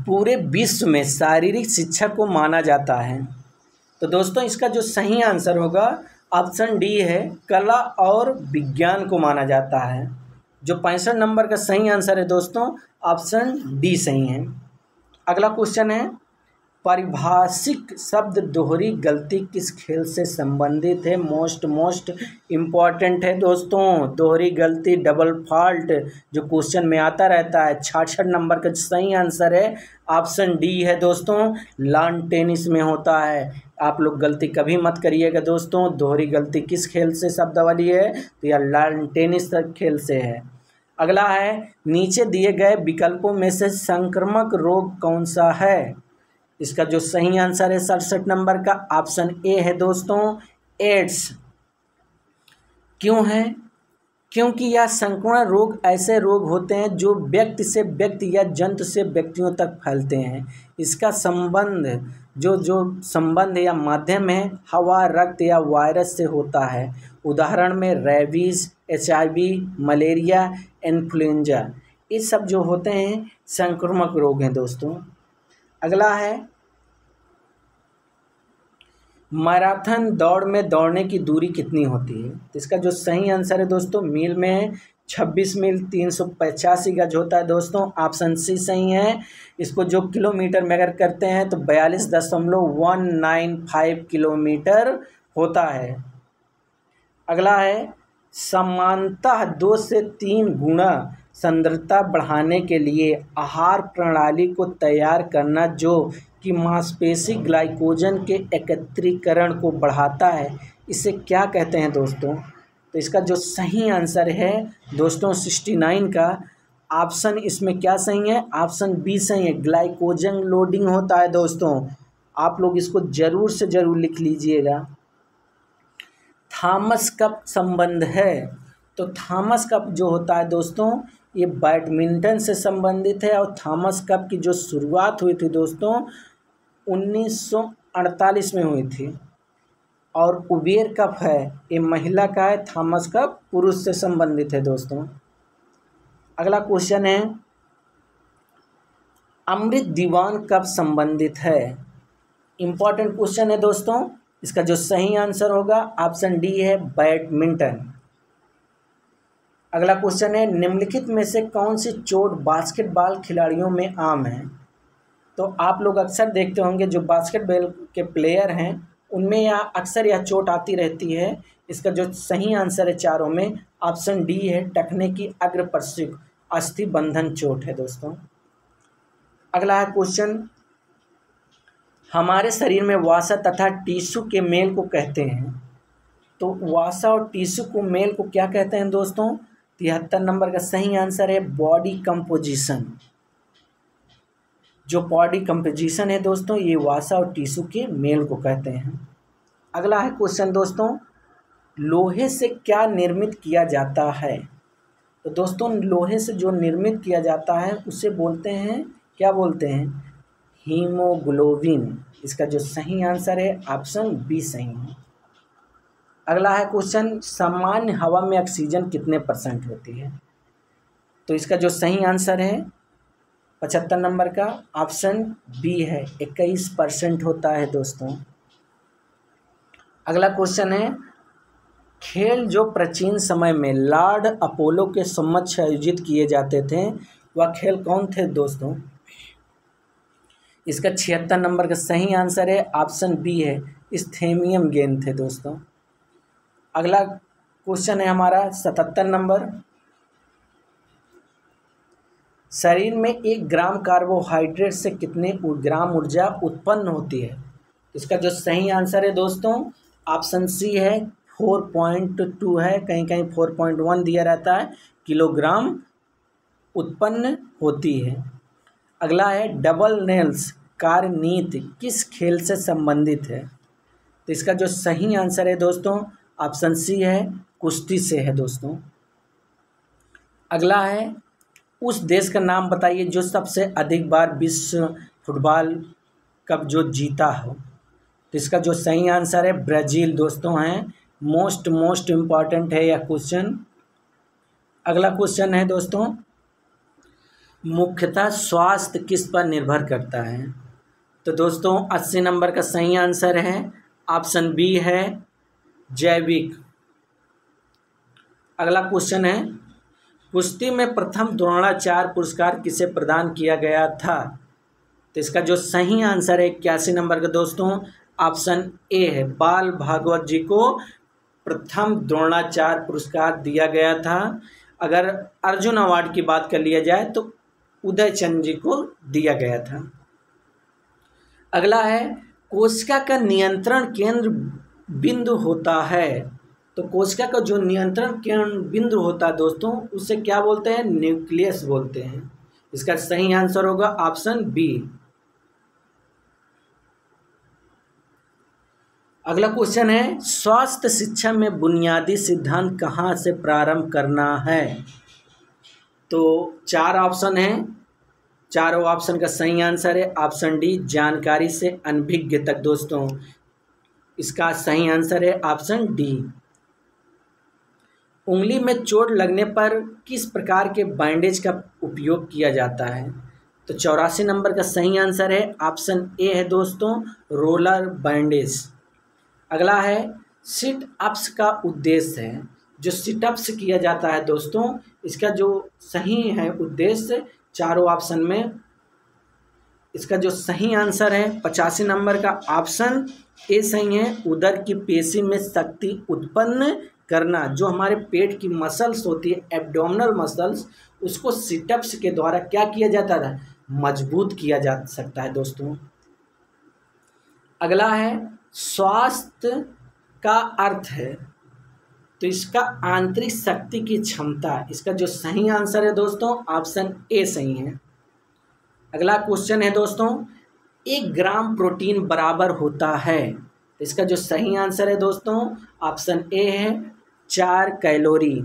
पूरे विश्व में शारीरिक शिक्षा को माना जाता है। तो दोस्तों इसका जो सही आंसर होगा ऑप्शन डी है कला और विज्ञान को माना जाता है। जो 65 नंबर का सही आंसर है दोस्तों ऑप्शन डी सही है। अगला क्वेश्चन है पारिभाषिक शब्द दोहरी गलती किस खेल से संबंधित है। मोस्ट इम्पॉर्टेंट है दोस्तों, दोहरी गलती डबल फॉल्ट जो क्वेश्चन में आता रहता है। 66 नंबर का सही आंसर है ऑप्शन डी है दोस्तों, लॉन टेनिस में होता है। आप लोग गलती कभी मत करिएगा दोस्तों, दोहरी गलती किस खेल से शब्दावली है तो यह लॉन टेनिस खेल से है। अगला है नीचे दिए गए विकल्पों में से संक्रामक रोग कौन सा है। इसका जो सही आंसर है 67 नंबर का ऑप्शन ए है दोस्तों, एड्स। क्यों है? क्योंकि यह संक्रमण रोग ऐसे रोग होते हैं जो व्यक्ति से व्यक्ति या जंतु से व्यक्तियों तक फैलते हैं। इसका संबंध जो संबंध या माध्यम है हवा, रक्त या वायरस से होता है। उदाहरण में रेबीज, HIV, मलेरिया, इन्फ्लुएंजा, ये सब जो होते हैं संक्रामक रोग हैं दोस्तों। अगला है मैराथन दौड़ में दौड़ने की दूरी कितनी होती है? तो इसका जो सही आंसर है दोस्तों, मील में 26 मील 385 गज होता है दोस्तों, ऑप्शन सी सही है। इसको जो किलोमीटर में अगर करते हैं तो 42.195 किलोमीटर होता है। अगला है समानतः 2 से 3 गुना सांद्रता बढ़ाने के लिए आहार प्रणाली को तैयार करना जो कि मांसपेशी ग्लाइकोजन के एकत्रीकरण को बढ़ाता है, इसे क्या कहते हैं दोस्तों? तो इसका जो सही आंसर है दोस्तों 69 का ऑप्शन, इसमें क्या सही है? ऑप्शन बी सही है, ग्लाइकोजन लोडिंग होता है दोस्तों। आप लोग इसको ज़रूर से ज़रूर लिख लीजिएगा। थॉमस कप संबंध है, तो थॉमस कप जो होता है दोस्तों ये बैडमिंटन से संबंधित है और थॉमस कप की जो शुरुआत हुई थी दोस्तों 1948 में हुई थी। और उबेर कप है ये महिला का है, थॉमस कप पुरुष से संबंधित है दोस्तों। अगला क्वेश्चन है अमृत दीवान कब संबंधित है? इम्पॉर्टेंट क्वेश्चन है दोस्तों। इसका जो सही आंसर होगा ऑप्शन डी है, बैडमिंटन। अगला क्वेश्चन है निम्नलिखित में से कौन सी चोट बास्केटबॉल खिलाड़ियों में आम है? तो आप लोग अक्सर देखते होंगे जो बास्केटबॉल के प्लेयर हैं उनमें यह चोट आती रहती है। इसका जो सही आंसर है चारों में ऑप्शन डी है, टखने की अग्रपर्शिक अस्थि बंधन चोट है दोस्तों। अगला है क्वेश्चन हमारे शरीर में वसा तथा टिश्यू के मेल को कहते हैं। तो वसा और टिश्यू को मेल को क्या कहते हैं दोस्तों? 73 नंबर का सही आंसर है बॉडी कंपोजिशन। जो बॉडी कंपोजिशन है दोस्तों ये वसा और टिश्यू के मेल को कहते हैं। अगला है क्वेश्चन दोस्तों लोहे से क्या निर्मित किया जाता है? तो दोस्तों लोहे से जो निर्मित किया जाता है उसे बोलते हैं, क्या बोलते हैं? हीमोग्लोबिन। इसका जो सही आंसर है ऑप्शन बी सही है। अगला है क्वेश्चन सामान्य हवा में ऑक्सीजन कितने % होती है? तो इसका जो सही आंसर है 75 नंबर का ऑप्शन बी है, 21% होता है दोस्तों। अगला क्वेश्चन है खेल जो प्राचीन समय में लॉर्ड अपोलो के समक्ष आयोजित किए जाते थे वह खेल कौन थे दोस्तों? इसका 76 नंबर का सही आंसर है ऑप्शन बी है, स्थेमियम गेंद थे दोस्तों। अगला क्वेश्चन है हमारा 77 नंबर शरीर में 1 ग्राम कार्बोहाइड्रेट से कितने ग्राम ऊर्जा उत्पन्न होती है? इसका जो सही आंसर है दोस्तों ऑप्शन सी है, 4.2 है, कहीं कहीं 4.1 दिया रहता है, किलोग्राम उत्पन्न होती है। अगला है डबल नेल्स कार्यनीति किस खेल से संबंधित है? तो इसका जो सही आंसर है दोस्तों ऑप्शन सी है, कुश्ती से है दोस्तों। अगला है उस देश का नाम बताइए जो सबसे अधिक बार विश्व फुटबॉल कप जो जीता हो। तो इसका जो सही आंसर है ब्राज़ील दोस्तों हैं। मोस्ट इम्पॉर्टेंट है यह क्वेश्चन। अगला क्वेश्चन है दोस्तों मुख्यतः स्वास्थ्य किस पर निर्भर करता है? तो दोस्तों 80 नंबर का सही आंसर है ऑप्शन बी है, जैविक। अगला क्वेश्चन है कुश्ती में प्रथम द्रोणाचार्य पुरस्कार किसे प्रदान किया गया था? तो इसका जो सही आंसर है 81 नंबर का दोस्तों ऑप्शन ए है, बाल भागवत जी को प्रथम द्रोणाचार्य पुरस्कार दिया गया था। अगर अर्जुन अवार्ड की बात कर लिया जाए तो उदय चंद जी को दिया गया था। अगला है कोशिका का नियंत्रण केंद्र बिंदु होता है। तो कोशिका का जो नियंत्रण केंद्र बिंदु होता है दोस्तों उसे क्या बोलते हैं? न्यूक्लियस बोलते हैं। इसका सही आंसर होगा ऑप्शन बी। अगला क्वेश्चन है, स्वास्थ्य शिक्षा में बुनियादी सिद्धांत कहाँ से प्रारंभ करना है। तो 4 ऑप्शन हैं, चारों ऑप्शन का सही आंसर है ऑप्शन डी, जानकारी से अनभिज्ञ तक। दोस्तों इसका सही आंसर है ऑप्शन डी। उंगली में चोट लगने पर किस प्रकार के बैंडेज का उपयोग किया जाता है। तो 84 नंबर का सही आंसर है ऑप्शन ए है दोस्तों, रोलर बैंडेज। अगला है, सिट अप्स का उद्देश्य है। जो सिटअप्स किया जाता है दोस्तों, इसका जो सही है उद्देश्य चारों ऑप्शन में, इसका जो सही आंसर है 85 नंबर का ऑप्शन ए सही है, उदर की पेशी में शक्ति उत्पन्न करना। जो हमारे पेट की मसल्स होती है, एब्डोमिनल मसल्स, उसको सिटअप्स के द्वारा क्या किया जाता है, मजबूत किया जा सकता है दोस्तों। अगला है, स्वास्थ्य का अर्थ है, तो इसका आंतरिक शक्ति की क्षमता। इसका जो सही आंसर है दोस्तों ऑप्शन ए सही है। अगला क्वेश्चन है दोस्तों, 1 ग्राम प्रोटीन बराबर होता है। तो इसका जो सही आंसर है दोस्तों ऑप्शन ए है 4 कैलोरी।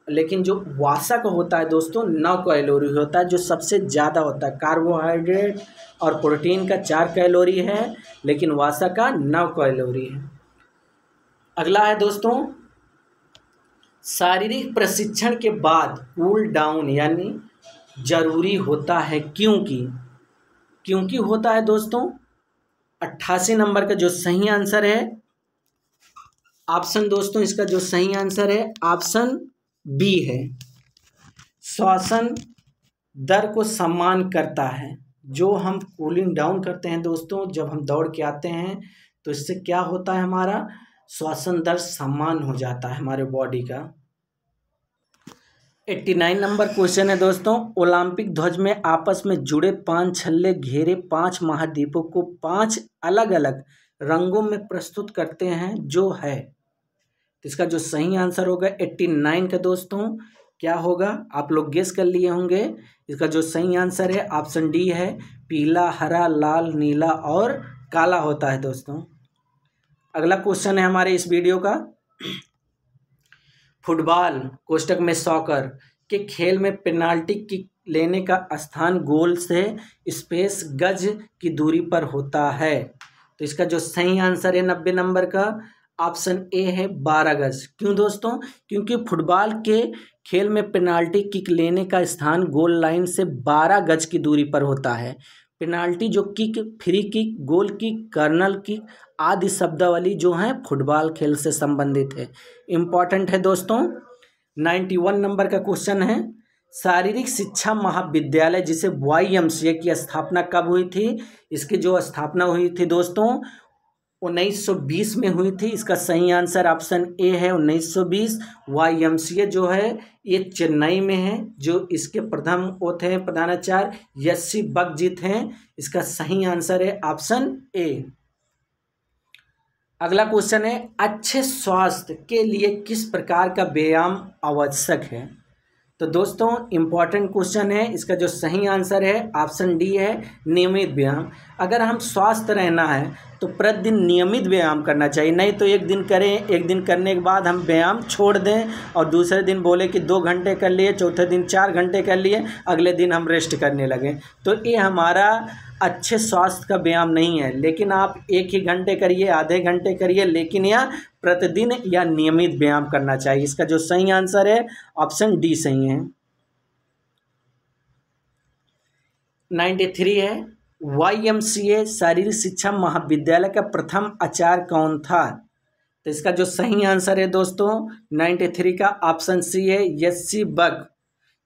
लेकिन जो वसा का होता है दोस्तों 9 कैलोरी होता है, जो सबसे ज़्यादा होता है। कार्बोहाइड्रेट और प्रोटीन का 4 कैलोरी है, लेकिन वसा का 9 कैलोरी है। अगला है दोस्तों, शारीरिक प्रशिक्षण के बाद कूल डाउन यानी जरूरी होता है, क्योंकि होता है दोस्तों। 88 नंबर का जो सही आंसर है ऑप्शन दोस्तों, इसका जो सही आंसर है ऑप्शन बी है, श्वसन दर को सम्मान करता है। जो हम कूलिंग डाउन करते हैं दोस्तों, जब हम दौड़ के आते हैं तो इससे क्या होता है, हमारा श्वसन दर सम्मान हो जाता है हमारे बॉडी का। 89 नंबर क्वेश्चन है दोस्तों, ओलंपिक ध्वज में आपस में जुड़े 5 छल्ले घेरे 5 महाद्वीपों को 5 अलग अलग रंगों में प्रस्तुत करते हैं, जो है। तो इसका जो सही आंसर होगा 89 का दोस्तों क्या होगा, आप लोग गेस कर लिए होंगे। इसका जो सही आंसर है ऑप्शन डी है, पीला, हरा, लाल, नीला और काला होता है दोस्तों। अगला क्वेश्चन है हमारे इस वीडियो का, फुटबॉल कोष्टक में सॉकर के खेल में पेनाल्टी किक लेने का स्थान गोल से स्पेस गज की दूरी पर होता है। तो इसका जो सही आंसर है 90 नंबर का ऑप्शन ए है 12 गज। क्यों दोस्तों, क्योंकि फुटबॉल के खेल में पेनाल्टी किक लेने का स्थान गोल लाइन से 12 गज की दूरी पर होता है। पेनाल्टी जो kick, free kick, goal kick, corner kick आदि शब्दावली जो हैं फुटबॉल खेल से संबंधित है, इम्पॉर्टेंट है दोस्तों। 91 नंबर का क्वेश्चन है, शारीरिक शिक्षा महाविद्यालय जिसे YMCA की स्थापना कब हुई थी। इसकी जो स्थापना हुई थी दोस्तों 1920 में हुई थी। इसका सही आंसर ऑप्शन ए है 1920। YMCA जो है ये चेन्नई में है। जो इसके प्रथम वो थे प्रधानाचार्य SC बगजीत हैं। इसका सही आंसर है ऑप्शन ए। अगला क्वेश्चन है, अच्छे स्वास्थ्य के लिए किस प्रकार का व्यायाम आवश्यक है। तो दोस्तों इम्पॉर्टेंट क्वेश्चन है। इसका जो सही आंसर है ऑप्शन डी है नियमित व्यायाम। अगर हम स्वस्थ रहना है तो प्रतिदिन नियमित व्यायाम करना चाहिए, नहीं तो एक दिन करें, एक दिन करने के बाद हम व्यायाम छोड़ दें और दूसरे दिन बोले कि 2 घंटे कर लिए, चौथे दिन 4 घंटे कर लिए, अगले दिन हम रेस्ट करने लगे, तो ये हमारा अच्छे स्वास्थ्य का व्यायाम नहीं है। लेकिन आप 1 ही घंटे करिए, आधे घंटे करिए, लेकिन यह प्रतिदिन या नियमित व्यायाम करना चाहिए। इसका जो सही आंसर है ऑप्शन डी सही है। 93 है, YMCA शारीरिक शिक्षा महाविद्यालय का प्रथम आचार्य कौन था। तो इसका जो सही आंसर है दोस्तों 93 का ऑप्शन सी है SC बग।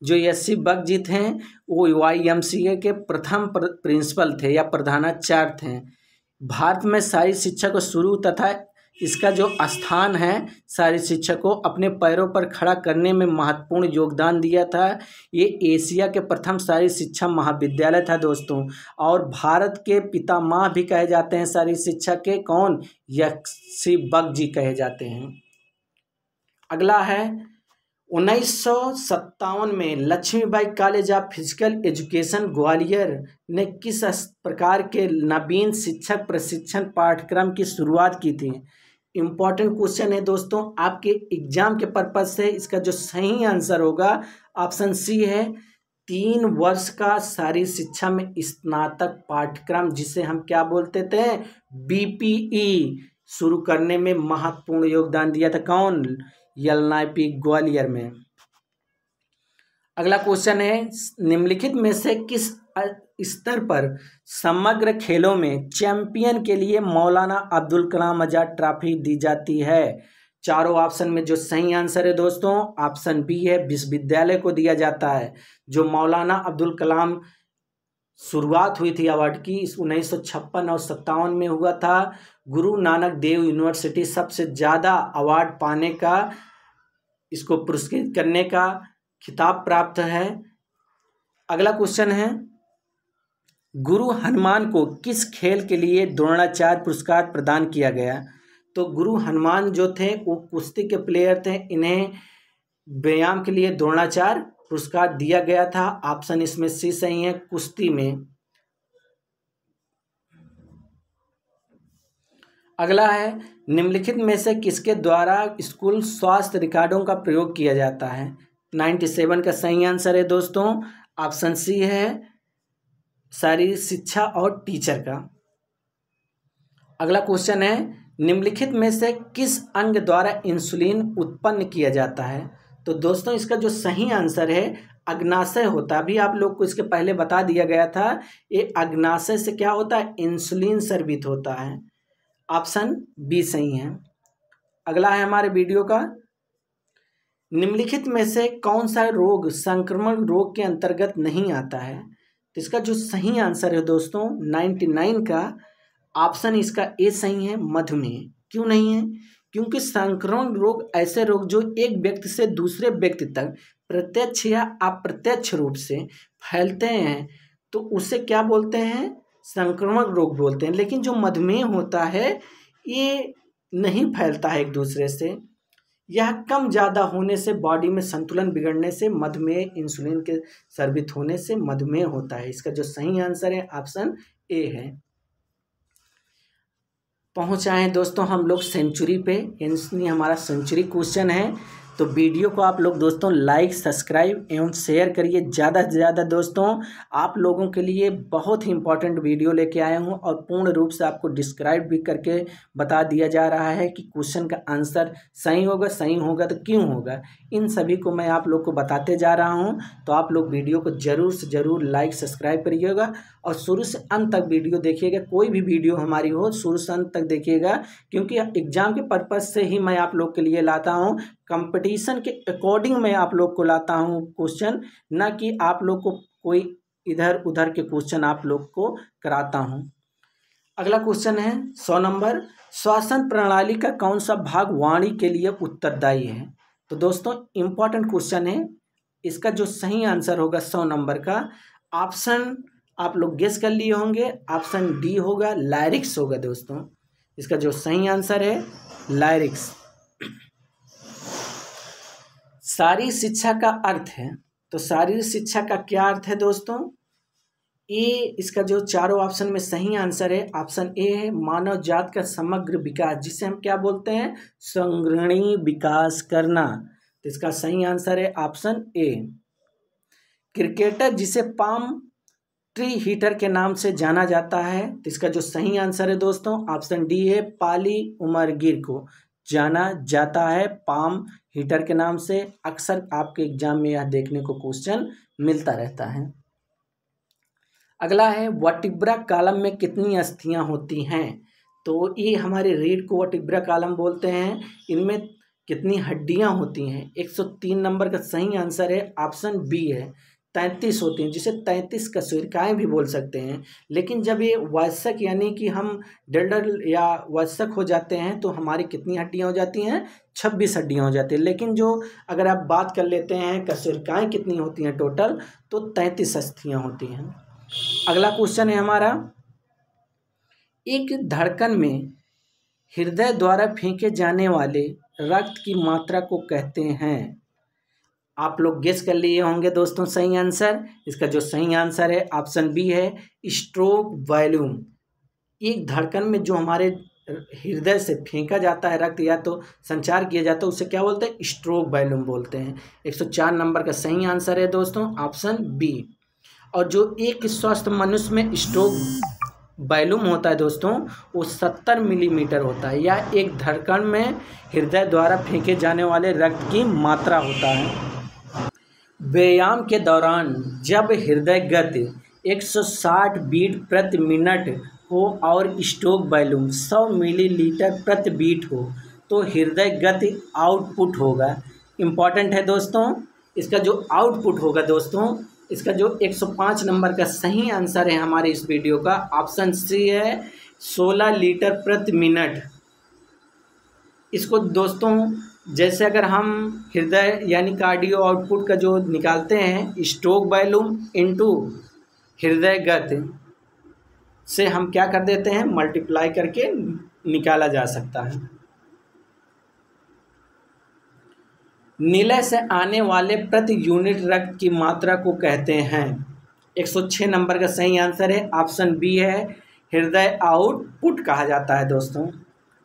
जो SC बगजीत हैं वो YMCA के प्रथम प्रिंसिपल थे या प्रधानाचार्य थे। भारत में शारीरिक शिक्षा को शुरू तथा इसका जो स्थान है शारीरिक शिक्षा को अपने पैरों पर खड़ा करने में महत्वपूर्ण योगदान दिया था। ये एशिया के प्रथम शारीरिक शिक्षा महाविद्यालय था दोस्तों। और भारत के पितामह भी कहे जाते हैं शारीरिक शिक्षा के, कौन, SC बग जी कहे जाते हैं। अगला है, 1957 में Lakshmibai college of physical education Gwalior ने किस प्रकार के नवीन शिक्षक प्रशिक्षण पाठ्यक्रम की शुरुआत की थी? इम्पॉर्टेंट क्वेश्चन है दोस्तों, आपके एग्जाम के पर्पज से। इसका जो सही आंसर होगा ऑप्शन सी है, 3 वर्ष का शारीरिक शिक्षा में स्नातक पाठ्यक्रम, जिसे हम क्या बोलते थे, बीपीई, शुरू करने में महत्वपूर्ण योगदान दिया था कौन? यलनापी ग्वालियर में। अगला क्वेश्चन है, निम्नलिखित में से किस स्तर पर समग्र खेलों में चैंपियन के लिए मौलाना अब्दुल कलाम आजाद ट्रॉफी दी जाती है? चारों ऑप्शन में जो सही आंसर है दोस्तों ऑप्शन बी है, विश्वविद्यालय को दिया जाता है। जो मौलाना अब्दुल कलाम शुरुआत हुई थी अवार्ड की 1956 और 57 में हुआ था। गुरु नानक देव यूनिवर्सिटी सबसे ज़्यादा अवार्ड पाने का, इसको पुरस्कृत करने का खिताब प्राप्त है। अगला क्वेश्चन है, गुरु हनुमान को किस खेल के लिए द्रोणाचार्य पुरस्कार प्रदान किया गया? तो गुरु हनुमान जो थे वो कुश्ती के प्लेयर थे, इन्हें व्यायाम के लिए द्रोणाचार्य पुरस्कार दिया गया था। ऑप्शन इसमें सी सही है, कुश्ती में। अगला है, निम्नलिखित में से किसके द्वारा स्कूल स्वास्थ्य रिकॉर्डों का प्रयोग किया जाता है? 97 का सही आंसर है दोस्तों ऑप्शन सी है, शारीरिक शिक्षा और टीचर का। अगला क्वेश्चन है, निम्नलिखित में से किस अंग द्वारा इंसुलिन उत्पन्न किया जाता है? तो दोस्तों इसका जो सही आंसर है अग्नाशय होता है। अभी आप लोग को इसके पहले बता दिया गया था, ये अग्नाशय से क्या होता है, इंसुलिन स्रावित होता है। ऑप्शन बी सही है। अगला है हमारे वीडियो का, निम्नलिखित में से कौन सा रोग संक्रमण रोग के अंतर्गत नहीं आता है? तो इसका जो सही आंसर है दोस्तों 99 का ऑप्शन इसका ए सही है, मधुमेह। क्यों नहीं है? क्योंकि संक्रमण रोग ऐसे रोग जो एक व्यक्ति से दूसरे व्यक्ति तक प्रत्यक्ष या अप्रत्यक्ष रूप से फैलते हैं, तो उसे क्या बोलते हैं, संक्रमण रोग बोलते हैं। लेकिन जो मधुमेह होता है ये नहीं फैलता है एक दूसरे से, यह कम ज़्यादा होने से, बॉडी में संतुलन बिगड़ने से मधुमेह, इंसुलिन के स्रावित होने से मधुमेह होता है। इसका जो सही आंसर है ऑप्शन ए है। पहुँचाएँ दोस्तों हम लोग सेंचुरी पे, यानी हमारा सेंचुरी क्वेश्चन है। तो वीडियो को आप लोग दोस्तों लाइक, सब्सक्राइब एवं शेयर करिए ज़्यादा से ज़्यादा। दोस्तों आप लोगों के लिए बहुत ही इंपॉर्टेंट वीडियो लेके आया हूँ और पूर्ण रूप से आपको डिस्क्राइब भी करके बता दिया जा रहा है कि क्वेश्चन का आंसर सही होगा तो क्यों होगा, इन सभी को मैं आप लोग को बताते जा रहा हूँ। तो आप लोग वीडियो को ज़रूर से ज़रूर लाइक, सब्सक्राइब करिएगा और शुरू से अंत तक वीडियो देखिएगा। कोई भी वीडियो हमारी हो शुरू से अंत तक देखिएगा, क्योंकि एग्जाम के पर्पज़ से ही मैं आप लोग के लिए लाता हूँ, कंपटीशन के अकॉर्डिंग मैं आप लोग को लाता हूँ क्वेश्चन, ना कि आप लोग को कोई इधर उधर के क्वेश्चन आप लोग को कराता हूँ। अगला क्वेश्चन है 100 नंबर, श्वसन प्रणाली का कौन सा भाग वाणी के लिए उत्तरदायी है? तो दोस्तों इंपॉर्टेंट क्वेश्चन है, इसका जो सही आंसर होगा 100 नंबर का ऑप्शन आप लोग गेस कर लिए होंगे, ऑप्शन डी होगा, लायरिक्स होगा। दोस्तों इसका जो सही आंसर है लायरिक्स। शारीरिक शिक्षा का अर्थ है, तो शारीरिक शिक्षा का क्या अर्थ है दोस्तों? ए, इसका जो चारों ऑप्शन में सही आंसर है ऑप्शन ए है, मानव जात का समग्र विकास, जिसे हम क्या बोलते हैं, संग्रहणीय विकास करना। तो इसका सही आंसर है ऑप्शन ए। क्रिकेटर जिसे पाम ट्री हिटर के नाम से जाना जाता है, तो इसका जो सही आंसर है दोस्तों ऑप्शन डी है, पाली उमरगिर को जाना जाता है पाम हीटर के नाम से। अक्सर आपके एग्जाम में यह देखने को क्वेश्चन मिलता रहता है। अगला है, वर्टिब्रा कॉलम में कितनी अस्थियां होती हैं? तो ये हमारे रीढ़ को वर्टिब्रा कॉलम बोलते हैं। इनमें कितनी हड्डियां होती हैं? 103 नंबर का सही आंसर है ऑप्शन बी है, 33 होती हैं, जिसे 33 कशेरुकियाँ भी बोल सकते हैं। लेकिन जब ये वयस्क यानी कि हम डेल्डर या वयस्क हो जाते हैं तो हमारी कितनी हड्डियाँ हो जाती हैं? 26 हड्डियाँ हो जाती हैं। लेकिन जो अगर आप बात कर लेते हैं कशेरुकियाँ कितनी होती हैं टोटल, तो 33 अस्थियाँ होती हैं। अगला क्वेश्चन है हमारा, एक धड़कन में हृदय द्वारा फेंके जाने वाले रक्त की मात्रा को कहते हैं? आप लोग गेस कर लिए होंगे दोस्तों सही आंसर। इसका जो सही आंसर है ऑप्शन बी है, स्ट्रोक वॉल्यूम। एक धड़कन में जो हमारे हृदय से फेंका जाता है रक्त या तो संचार किया जाता है उसे क्या बोलते हैं, स्ट्रोक वॉल्यूम बोलते हैं। 104 नंबर का सही आंसर है दोस्तों ऑप्शन बी। और जो एक स्वस्थ मनुष्य में स्ट्रोक वॉल्यूम होता है दोस्तों वो 70 मिलीमीटर होता है, या एक धड़कन में हृदय द्वारा फेंके जाने वाले रक्त की मात्रा होता है। व्यायाम के दौरान जब हृदय गति 160 बीट प्रति मिनट हो और स्ट्रोक वॉल्यूम 100 मिलीलीटर प्रति बीट हो तो हृदय गति आउटपुट होगा। इम्पॉर्टेंट है दोस्तों, इसका जो आउटपुट होगा दोस्तों, इसका जो 105 नंबर का सही आंसर है हमारे इस वीडियो का ऑप्शन सी है, 16 लीटर प्रति मिनट। इसको दोस्तों जैसे अगर हम हृदय यानी कार्डियो आउटपुट का जो निकालते हैं स्ट्रोक वॉल्यूम इनटू हृदय गति से हम क्या कर देते हैं, मल्टीप्लाई करके निकाला जा सकता है। नीले से आने वाले प्रति यूनिट रक्त की मात्रा को कहते हैं। 106 नंबर का सही आंसर है ऑप्शन बी है, हृदय आउटपुट कहा जाता है दोस्तों।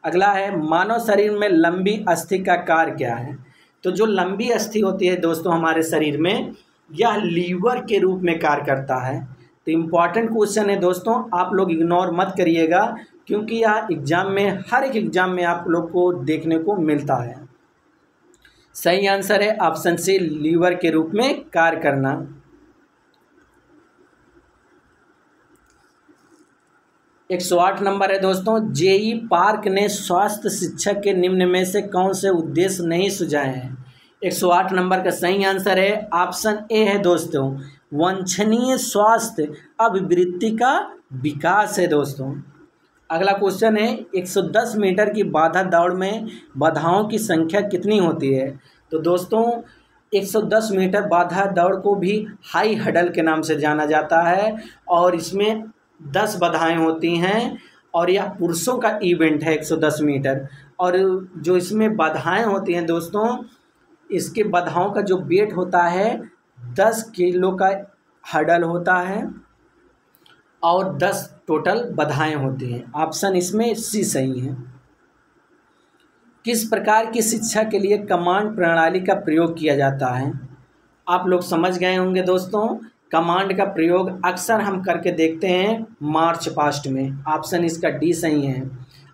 अगला है, मानव शरीर में लंबी अस्थि का कार्य क्या है। तो जो लंबी अस्थि होती है दोस्तों हमारे शरीर में, यह लीवर के रूप में कार्य करता है। तो इम्पॉर्टेंट क्वेश्चन है दोस्तों, आप लोग इग्नोर मत करिएगा क्योंकि यह एग्जाम में, हर एक एग्जाम में आप लोग को देखने को मिलता है। सही आंसर है ऑप्शन सी, लीवर के रूप में कार्य करना। एक 108 नंबर है दोस्तों, जेई पार्क ने स्वास्थ्य शिक्षक के निम्न में से कौन से उद्देश्य नहीं सुझाए हैं। 108 नंबर का सही आंसर है ऑप्शन ए है दोस्तों, वांछनीय स्वास्थ्य अभिवृद्धि का विकास है दोस्तों। अगला क्वेश्चन है, 110 मीटर की बाधा दौड़ में बाधाओं की संख्या कितनी होती है। तो दोस्तों 110 मीटर बाधा दौड़ को भी हाई हडल के नाम से जाना जाता है और इसमें 10 बाधाएं होती हैं और यह पुरुषों का इवेंट है 110 मीटर। और जो इसमें बाधाएं होती हैं दोस्तों, इसके बाधाओं का जो वेट होता है 10 किलो का हडल होता है और 10 टोटल बाधाएं होती हैं। ऑप्शन इसमें सी सही है। किस प्रकार की शिक्षा के लिए कमांड प्रणाली का प्रयोग किया जाता है। आप लोग समझ गए होंगे दोस्तों, कमांड का प्रयोग अक्सर हम करके देखते हैं मार्च पास्ट में। ऑप्शन इसका डी सही है।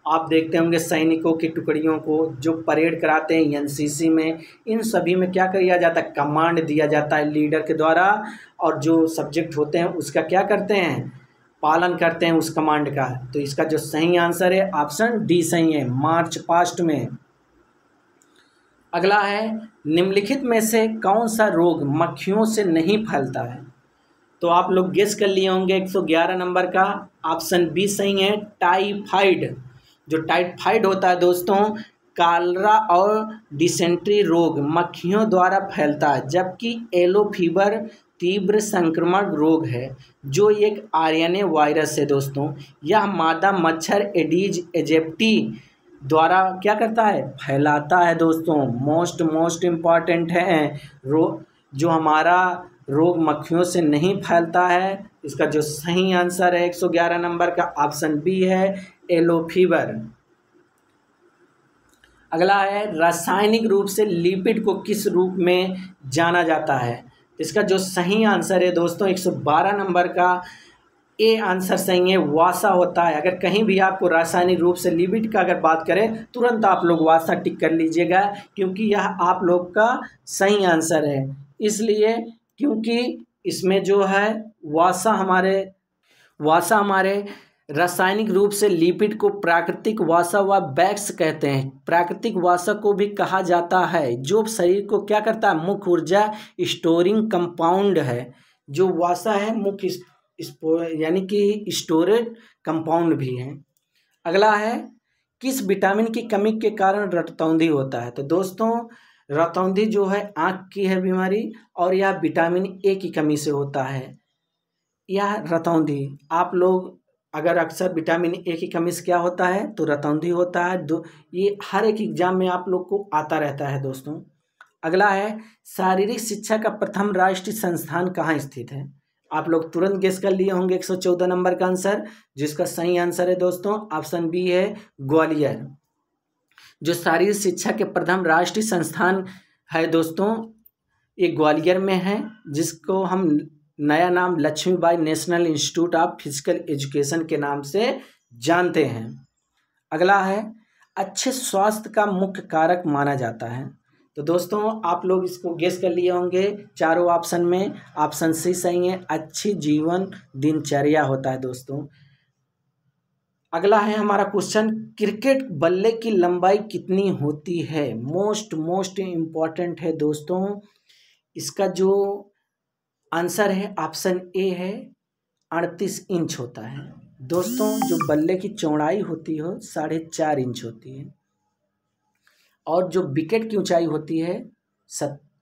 आप देखते होंगे सैनिकों की टुकड़ियों को जो परेड कराते हैं एनसीसी में, इन सभी में क्या किया जाता है, कमांड दिया जाता है लीडर के द्वारा और जो सब्जेक्ट होते हैं उसका क्या करते हैं, पालन करते हैं उस कमांड का। तो इसका जो सही आंसर है ऑप्शन डी सही है, मार्च पास्ट में। अगला है, निम्नलिखित में से कौन सा रोग मक्खियों से नहीं फैलता है। तो आप लोग गेस कर लिए होंगे 111 नंबर का ऑप्शन बी सही है, टाइफाइड। जो टाइफाइड होता है दोस्तों, कालरा और डिसेंट्री रोग मक्खियों द्वारा फैलता है, जबकि येलो फीवर तीव्र संक्रमण रोग है जो एक आरएनए वायरस है दोस्तों। यह मादा मच्छर एडीज एजिप्टी द्वारा क्या करता है, फैलाता है दोस्तों। मोस्ट इम्पॉर्टेंट है जो हमारा रोग मक्खियों से नहीं फैलता है, इसका जो सही आंसर है 111 नंबर का ऑप्शन बी है, येलो फीवर। अगला है, रासायनिक रूप से लिपिड को किस रूप में जाना जाता है। इसका जो सही आंसर है दोस्तों 112 नंबर का ए आंसर सही है, वासा होता है। अगर कहीं भी आपको रासायनिक रूप से लिपिड का अगर बात करें तुरंत आप लोग वासा टिक कर लीजिएगा क्योंकि यह आप लोग का सही आंसर है। इसलिए क्योंकि इसमें जो है वासा हमारे रासायनिक रूप से लिपिड को प्राकृतिक वासा व बैक्स कहते हैं। प्राकृतिक वासा को भी कहा जाता है जो शरीर को क्या करता है, मुख्य ऊर्जा स्टोरिंग कंपाउंड है। जो वासा है मुख्य यानी कि स्टोरेज कंपाउंड भी है। अगला है, किस विटामिन की कमी के कारण रतौंधी होता है। तो दोस्तों रतौंधी जो है आँख की है बीमारी और यह विटामिन ए की कमी से होता है। यह रतौंधी आप लोग अगर अक्सर विटामिन ए की कमी से क्या होता है तो रतौंधी होता है। ये हर एक एग्जाम में आप लोग को आता रहता है दोस्तों। अगला है शारीरिक शिक्षा का प्रथम राष्ट्रीय संस्थान कहाँ स्थित है। आप लोग तुरंत गेस कर लिए होंगे 114 नंबर का आंसर, जिसका सही आंसर है दोस्तों ऑप्शन बी है ग्वालियर। जो शारीरिक शिक्षा के प्रथम राष्ट्रीय संस्थान है दोस्तों ये ग्वालियर में है, जिसको हम नया नाम Lakshmibai national institute of physical education के नाम से जानते हैं। अगला है अच्छे स्वास्थ्य का मुख्य कारक माना जाता है। तो दोस्तों आप लोग इसको गेस कर लिए होंगे चारों ऑप्शन में, ऑप्शन सी सही है, अच्छी जीवन दिनचर्या होता है दोस्तों। अगला है हमारा क्वेश्चन, क्रिकेट बल्ले की लंबाई कितनी होती है। मोस्ट इम्पॉर्टेंट है दोस्तों। इसका जो आंसर है ऑप्शन ए है 38 इंच होता है दोस्तों। जो बल्ले की चौड़ाई होती है 4.5 इंच होती है, और जो विकेट की ऊंचाई होती है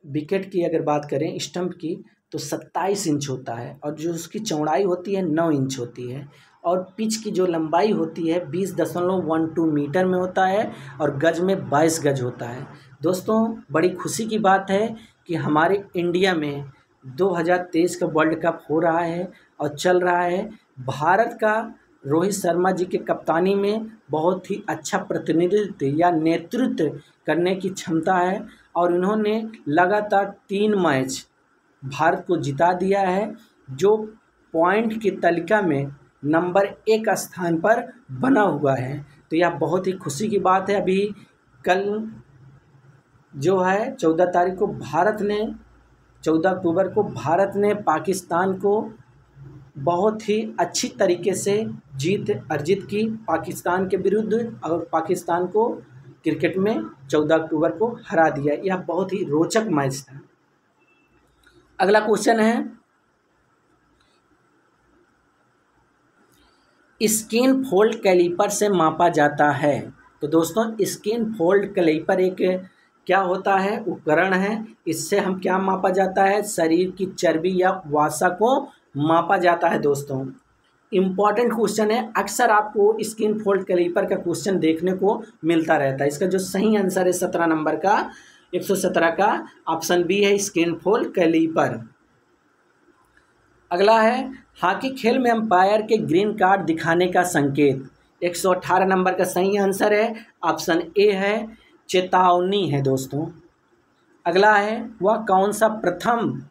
विकेट की अगर बात करें स्टंप की तो 27 इंच होता है, और जो उसकी चौड़ाई होती है 9 इंच होती है, और पिच की जो लंबाई होती है 20.12 मीटर में होता है, और गज में 22 गज होता है। दोस्तों बड़ी खुशी की बात है कि हमारे इंडिया में 2023 का वर्ल्ड कप हो रहा है और चल रहा है। भारत का रोहित शर्मा जी के कप्तानी में बहुत ही अच्छा प्रतिनिधित्व या नेतृत्व करने की क्षमता है, और इन्होंने लगातार 3 मैच भारत को जिता दिया है, जो पॉइंट की तालिका में नंबर 1 स्थान पर बना हुआ है। तो यह बहुत ही खुशी की बात है। अभी कल जो है 14 अक्टूबर को भारत ने पाकिस्तान को बहुत ही अच्छी तरीके से जीत अर्जित की पाकिस्तान के विरुद्ध, और पाकिस्तान को क्रिकेट में 14 अक्टूबर को हरा दिया। यह बहुत ही रोचक मैच था। अगला क्वेश्चन है स्किन फोल्ड कैलिपर से मापा जाता है। तो दोस्तों स्किन फोल्ड कैलिपर एक क्या होता है, उपकरण है। इससे हम क्या मापा जाता है, शरीर की चर्बी या वसा को मापा जाता है दोस्तों। इम्पॉर्टेंट क्वेश्चन है, अक्सर आपको स्किन फोल्ड कैलिपर का क्वेश्चन देखने को मिलता रहता है। इसका जो सही आंसर है 17 नंबर का 117 का ऑप्शन बी है स्किन फोल्ड कैलिपर। अगला है हॉकी खेल में अंपायर के ग्रीन कार्ड दिखाने का संकेत। 118 नंबर का सही आंसर है ऑप्शन ए है चेतावनी है दोस्तों। अगला है वह कौन सा प्रथम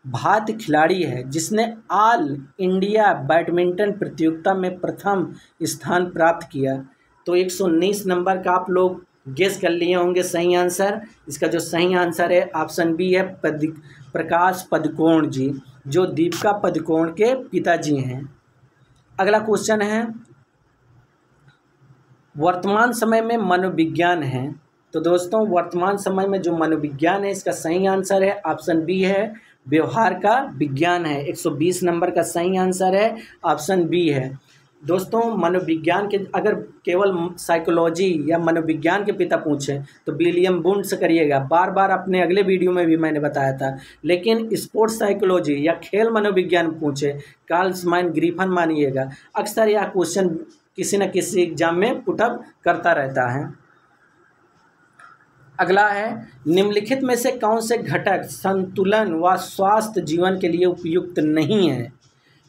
भारतीय खिलाड़ी है जिसने ऑल इंडिया बैडमिंटन प्रतियोगिता में प्रथम स्थान प्राप्त किया। तो 119 नंबर का आप लोग गेस कर लिए होंगे सही आंसर। इसका जो सही आंसर है ऑप्शन बी है प्रकाश पदुकोण जी, जो दीपिका पदुकोण के पिताजी हैं। अगला क्वेश्चन है वर्तमान समय में मनोविज्ञान है। तो दोस्तों वर्तमान समय में जो मनोविज्ञान है इसका सही आंसर है ऑप्शन बी है व्यवहार का विज्ञान है। 120 नंबर का सही आंसर है ऑप्शन बी है। दोस्तों मनोविज्ञान के अगर केवल साइकोलॉजी या मनोविज्ञान के पिता पूछें तो विलियम वुंड से करिएगा, बार बार अपने अगले वीडियो में भी मैंने बताया था। लेकिन स्पोर्ट्स साइकोलॉजी या खेल मनोविज्ञान पूछे कार्ल साइन ग्रिफिन मानिएगा। अक्सर यह क्वेश्चन किसी न किसी एग्जाम में पुटअप करता रहता है। अगला है निम्नलिखित में से कौन से घटक संतुलन व स्वास्थ्य जीवन के लिए उपयुक्त नहीं है।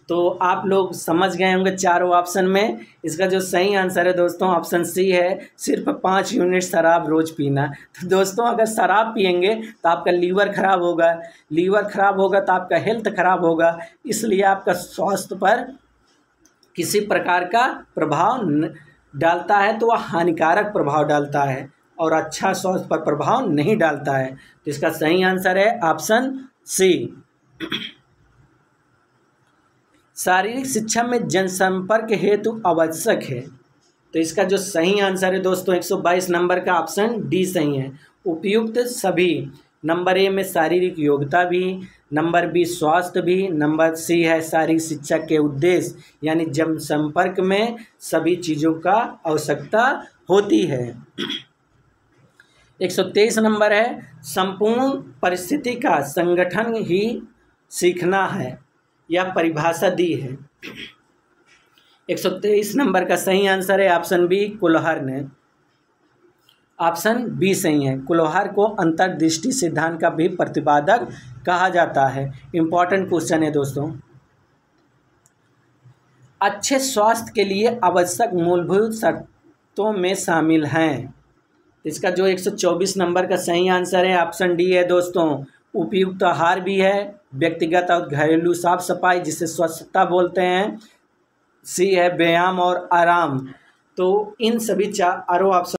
तो आप लोग समझ गए होंगे चारों ऑप्शन में। इसका जो सही आंसर है दोस्तों ऑप्शन सी है सिर्फ 5 यूनिट शराब रोज पीना। तो दोस्तों अगर शराब पिएंगे तो आपका लीवर खराब होगा, लीवर खराब होगा तो आपका हेल्थ खराब होगा, इसलिए आपका स्वास्थ्य पर किसी प्रकार का प्रभाव डालता है तो वह हानिकारक प्रभाव डालता है और अच्छा स्वास्थ्य पर प्रभाव नहीं डालता है। तो इसका सही आंसर है ऑप्शन सी। शारीरिक शिक्षा में जनसंपर्क हेतु आवश्यक है। तो इसका जो सही आंसर है दोस्तों 122 नंबर का ऑप्शन डी सही है। उपयुक्त सभी, नंबर ए में शारीरिक योग्यता भी, नंबर बी स्वास्थ्य भी, नंबर सी है शारीरिक शिक्षा के उद्देश्य यानी जनसंपर्क में सभी चीज़ों का आवश्यकता होती है। 123 नंबर है संपूर्ण परिस्थिति का संगठन ही सीखना है, यह परिभाषा दी है। 123 नंबर का सही आंसर है ऑप्शन बी कुलहर ने। ऑप्शन बी सही है। कुल्हार को अंतर्दृष्टि सिद्धांत का भी प्रतिपादक कहा जाता है। इंपॉर्टेंट क्वेश्चन है दोस्तों। अच्छे स्वास्थ्य के लिए आवश्यक मूलभूत शर्तों में शामिल हैं। इसका जो 124 नंबर का सही आंसर है ऑप्शन डी है दोस्तों। उपयुक्त आहार भी है, व्यक्तिगत और घरेलू साफ सफाई जिसे स्वच्छता बोलते हैं, सी है व्यायाम और आराम। तो इन सभी चारों ऑप्शन